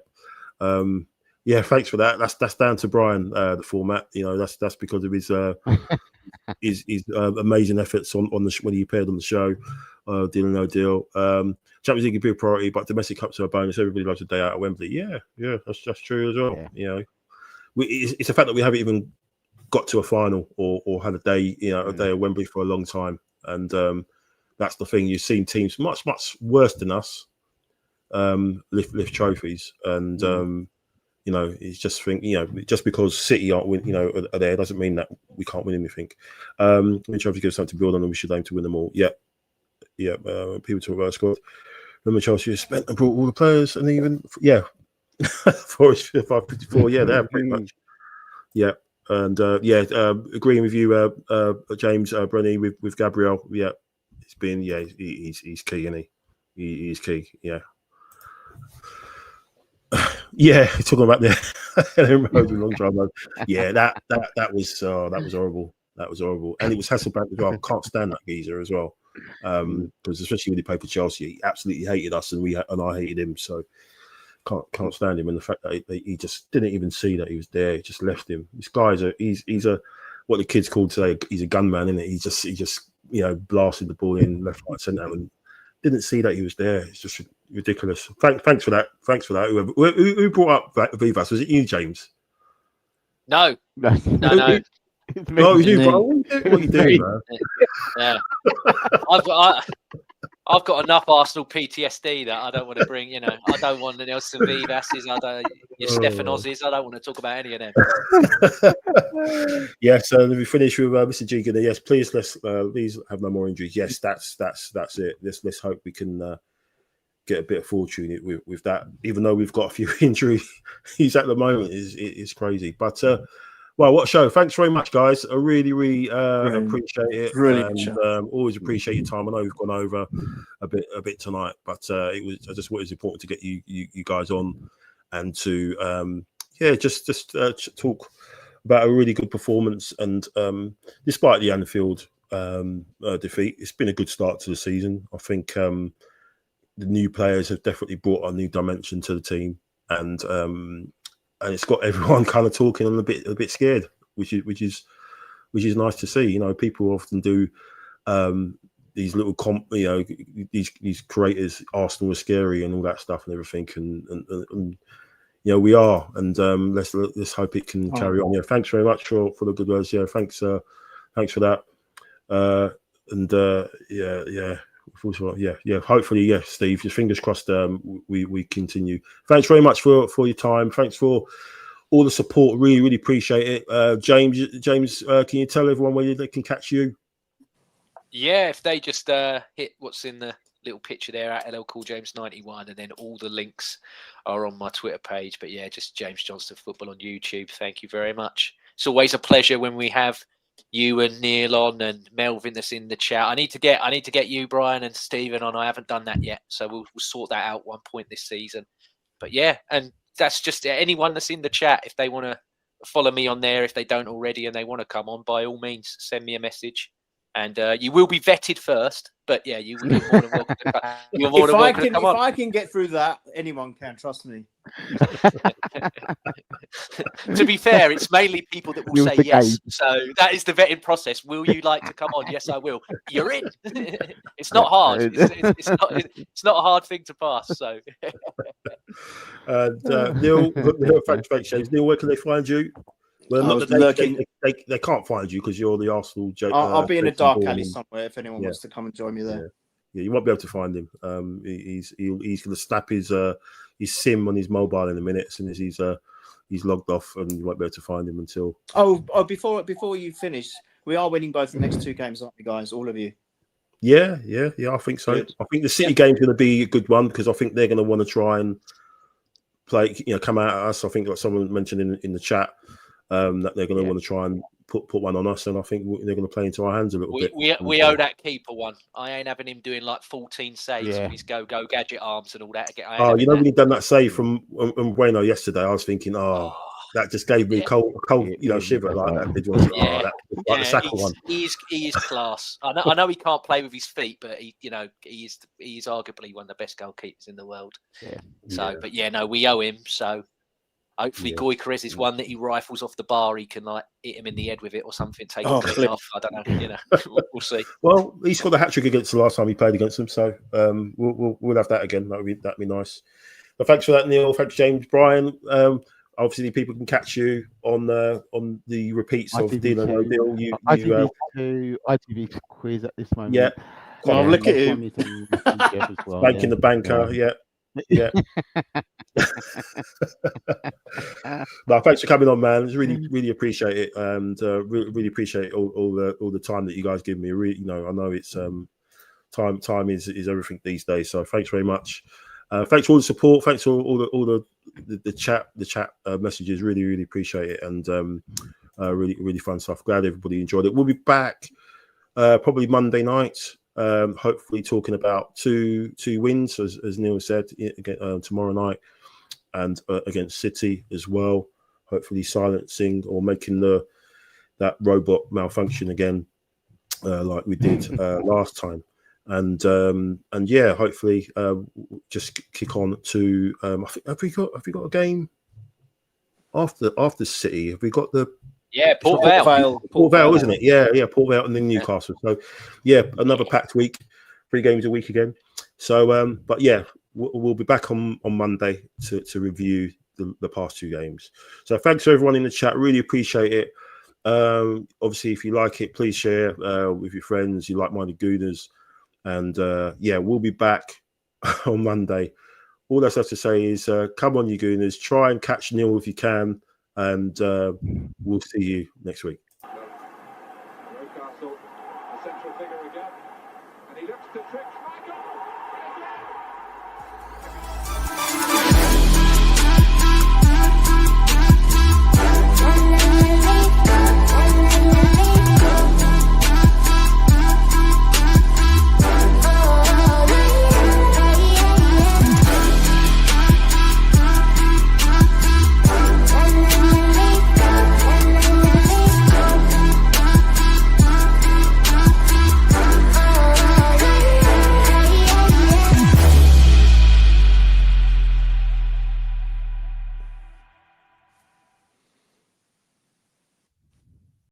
[SPEAKER 1] Thanks for that. That's down to Brian. The format, that's because of his amazing efforts on the when he appeared on the show. Deal or no deal. Champions League can be a priority, but domestic cups are a bonus. Everybody loves a day out at Wembley. Yeah, that's true as well. Yeah. It's a fact that we haven't even got to a final or had a day, a day at Wembley for a long time, and that's the thing. You've seen teams much worse than us lift trophies, and it's just just because City aren't are there doesn't mean that we can't win anything. When trophies give something to build on, and we should aim to win them all. People talk about a squad. Remember Chelsea spent and brought all the players, and even Forest 55-54. Yeah, they have pretty much. Yeah, and agreeing with you, James, Brenny, with Gabriel. Yeah, it's been he's key, isn't he? He's key. Yeah. Talking about the long drive. Yeah, that was horrible. That was horrible, and it was Hasselbank as well. I can't stand that geezer as well, because especially when he played for Chelsea, he absolutely hated us, and I hated him. So can't stand him, and the fact that he just didn't even see that he was there. He just left him. This guy's he's a what the kids call today. He's a gunman, isn't it? He just blasted the ball in left, right, centre, and didn't see that he was there. It's just ridiculous. Thanks for that. Who brought up Vivas? Was it you, James?
[SPEAKER 3] No.
[SPEAKER 1] Oh, you do. What are you doing, man?
[SPEAKER 3] Yeah. I've got enough Arsenal PTSD that I don't want to bring. I don't want the Nelson Vivases. Your Stefanozes. I don't want to talk about any of them.
[SPEAKER 1] Yes, so we finish with Mr. Jigan. Yes, please let's have no more injuries. Yes, that's it. Let's hope we can get a bit of fortune with that. Even though we've got a few injuries at the moment, is crazy. But what a show! Thanks very much, guys. I really appreciate it. And always appreciate your time. I know we've gone over a bit tonight, but I just thought it was important to get you guys on and to just talk about a really good performance. And despite the Anfield defeat, it's been a good start to the season. I think the new players have definitely brought a new dimension to the team, and it's got everyone kind of talking and a bit scared, which is nice to see. People often do these little these creators, Arsenal are scary and all that stuff and everything, and we are, and let's hope it can carry on. Yeah, thanks very much for the good words. Yeah, thanks for that. Hopefully, Steve. Just fingers crossed. We continue. Thanks very much for your time. Thanks for all the support. Really appreciate it. James, can you tell everyone where they can catch you?
[SPEAKER 3] Yeah, if they just hit what's in the little picture there at LL Cool James 91, and then all the links are on my Twitter page. But yeah, just James Johnstone Football on YouTube. Thank you very much. It's always a pleasure when we have you and Neil on and Melvin that's in the chat. I need to get you, Brian, and Stephen on. I haven't done that yet, so we'll sort that out one point this season. But yeah, and that's just anyone that's in the chat. If they want to follow me on there, if they don't already, and they want to come on, by all means, send me a message. And you will be vetted first, but yeah, you're more than welcome to come. You're more than welcome to come on.
[SPEAKER 4] If I can get through that, anyone can. Trust me.
[SPEAKER 3] To be fair, it's mainly people that will say yes. So that is the vetting process. Will you like to come on? Yes, I will. You're in. It's not hard. It's not a hard thing to pass. So.
[SPEAKER 1] Neil, thanks, James. Neil, where can they find you? Well, they can't find you because you're the Arsenal.
[SPEAKER 4] I'll be in a dark alley somewhere if anyone wants to come and join me there.
[SPEAKER 1] Yeah, you won't be able to find him. He's going to snap his SIM on his mobile in a minute as soon as he's logged off, and you won't be able to find him until.
[SPEAKER 4] Before you finish, we are winning both the next two games, aren't we, guys? All of you.
[SPEAKER 1] Yeah, I think so. Good. I think the City game's going to be a good one because I think they're going to want to try and play, come out at us. I think like someone mentioned in the chat. That they're going to want to try and put one on us, and I think they're going to play into our hands a little bit.
[SPEAKER 3] We owe that keeper one. I ain't having him doing like 14 saves with his go gadget arms and all that.
[SPEAKER 1] When he done that save from Bueno yesterday, I was thinking, that just gave me a cold, shiver like that. The second one.
[SPEAKER 3] He is class. I know he can't play with his feet, but he is arguably one of the best goalkeepers in the world. Yeah. So, but we owe him. So. Hopefully, Gyokeres is one that he rifles off the bar. He can hit him in the head with it or something. Take it off. I don't know. We'll see.
[SPEAKER 1] Well, he scored a hat trick against the last time he played against them, so we'll have that again. That'd be nice. But thanks for that, Neil. Thanks, James, Brian. Obviously, people can catch you on the repeats of Deal or No Deal.
[SPEAKER 2] ITV quiz at this moment.
[SPEAKER 1] Yeah.
[SPEAKER 4] Well, look at him.
[SPEAKER 1] Banking the banker. Yeah. No, thanks for coming on, man. It's really appreciate it, and really appreciate all the time that you guys give me. Really, I know it's time is everything these days. So thanks very much. Thanks for all the support. Thanks for all the chat messages. Really appreciate it, and really fun stuff. Glad everybody enjoyed it. We'll be back probably Monday night. Hopefully talking about two wins, as Neil said, again, tomorrow night, and against City as well. Hopefully silencing or making that robot malfunction again, like we did last time. And hopefully just kick on to. Have we got a game after City? Have we got the?
[SPEAKER 3] Yeah, Port Vale,
[SPEAKER 1] isn't it? Yeah, Port Vale and then Newcastle. So, another packed week, 3 games a week again. So, we'll be back on Monday to review the past 2 games. So, thanks to everyone in the chat. Really appreciate it. Obviously, if you like it, please share with your friends, you like-minded Gooners. And, we'll be back on Monday. All that's left to say is come on, you Gooners. Try and catch Neil if you can. And we'll see you next week.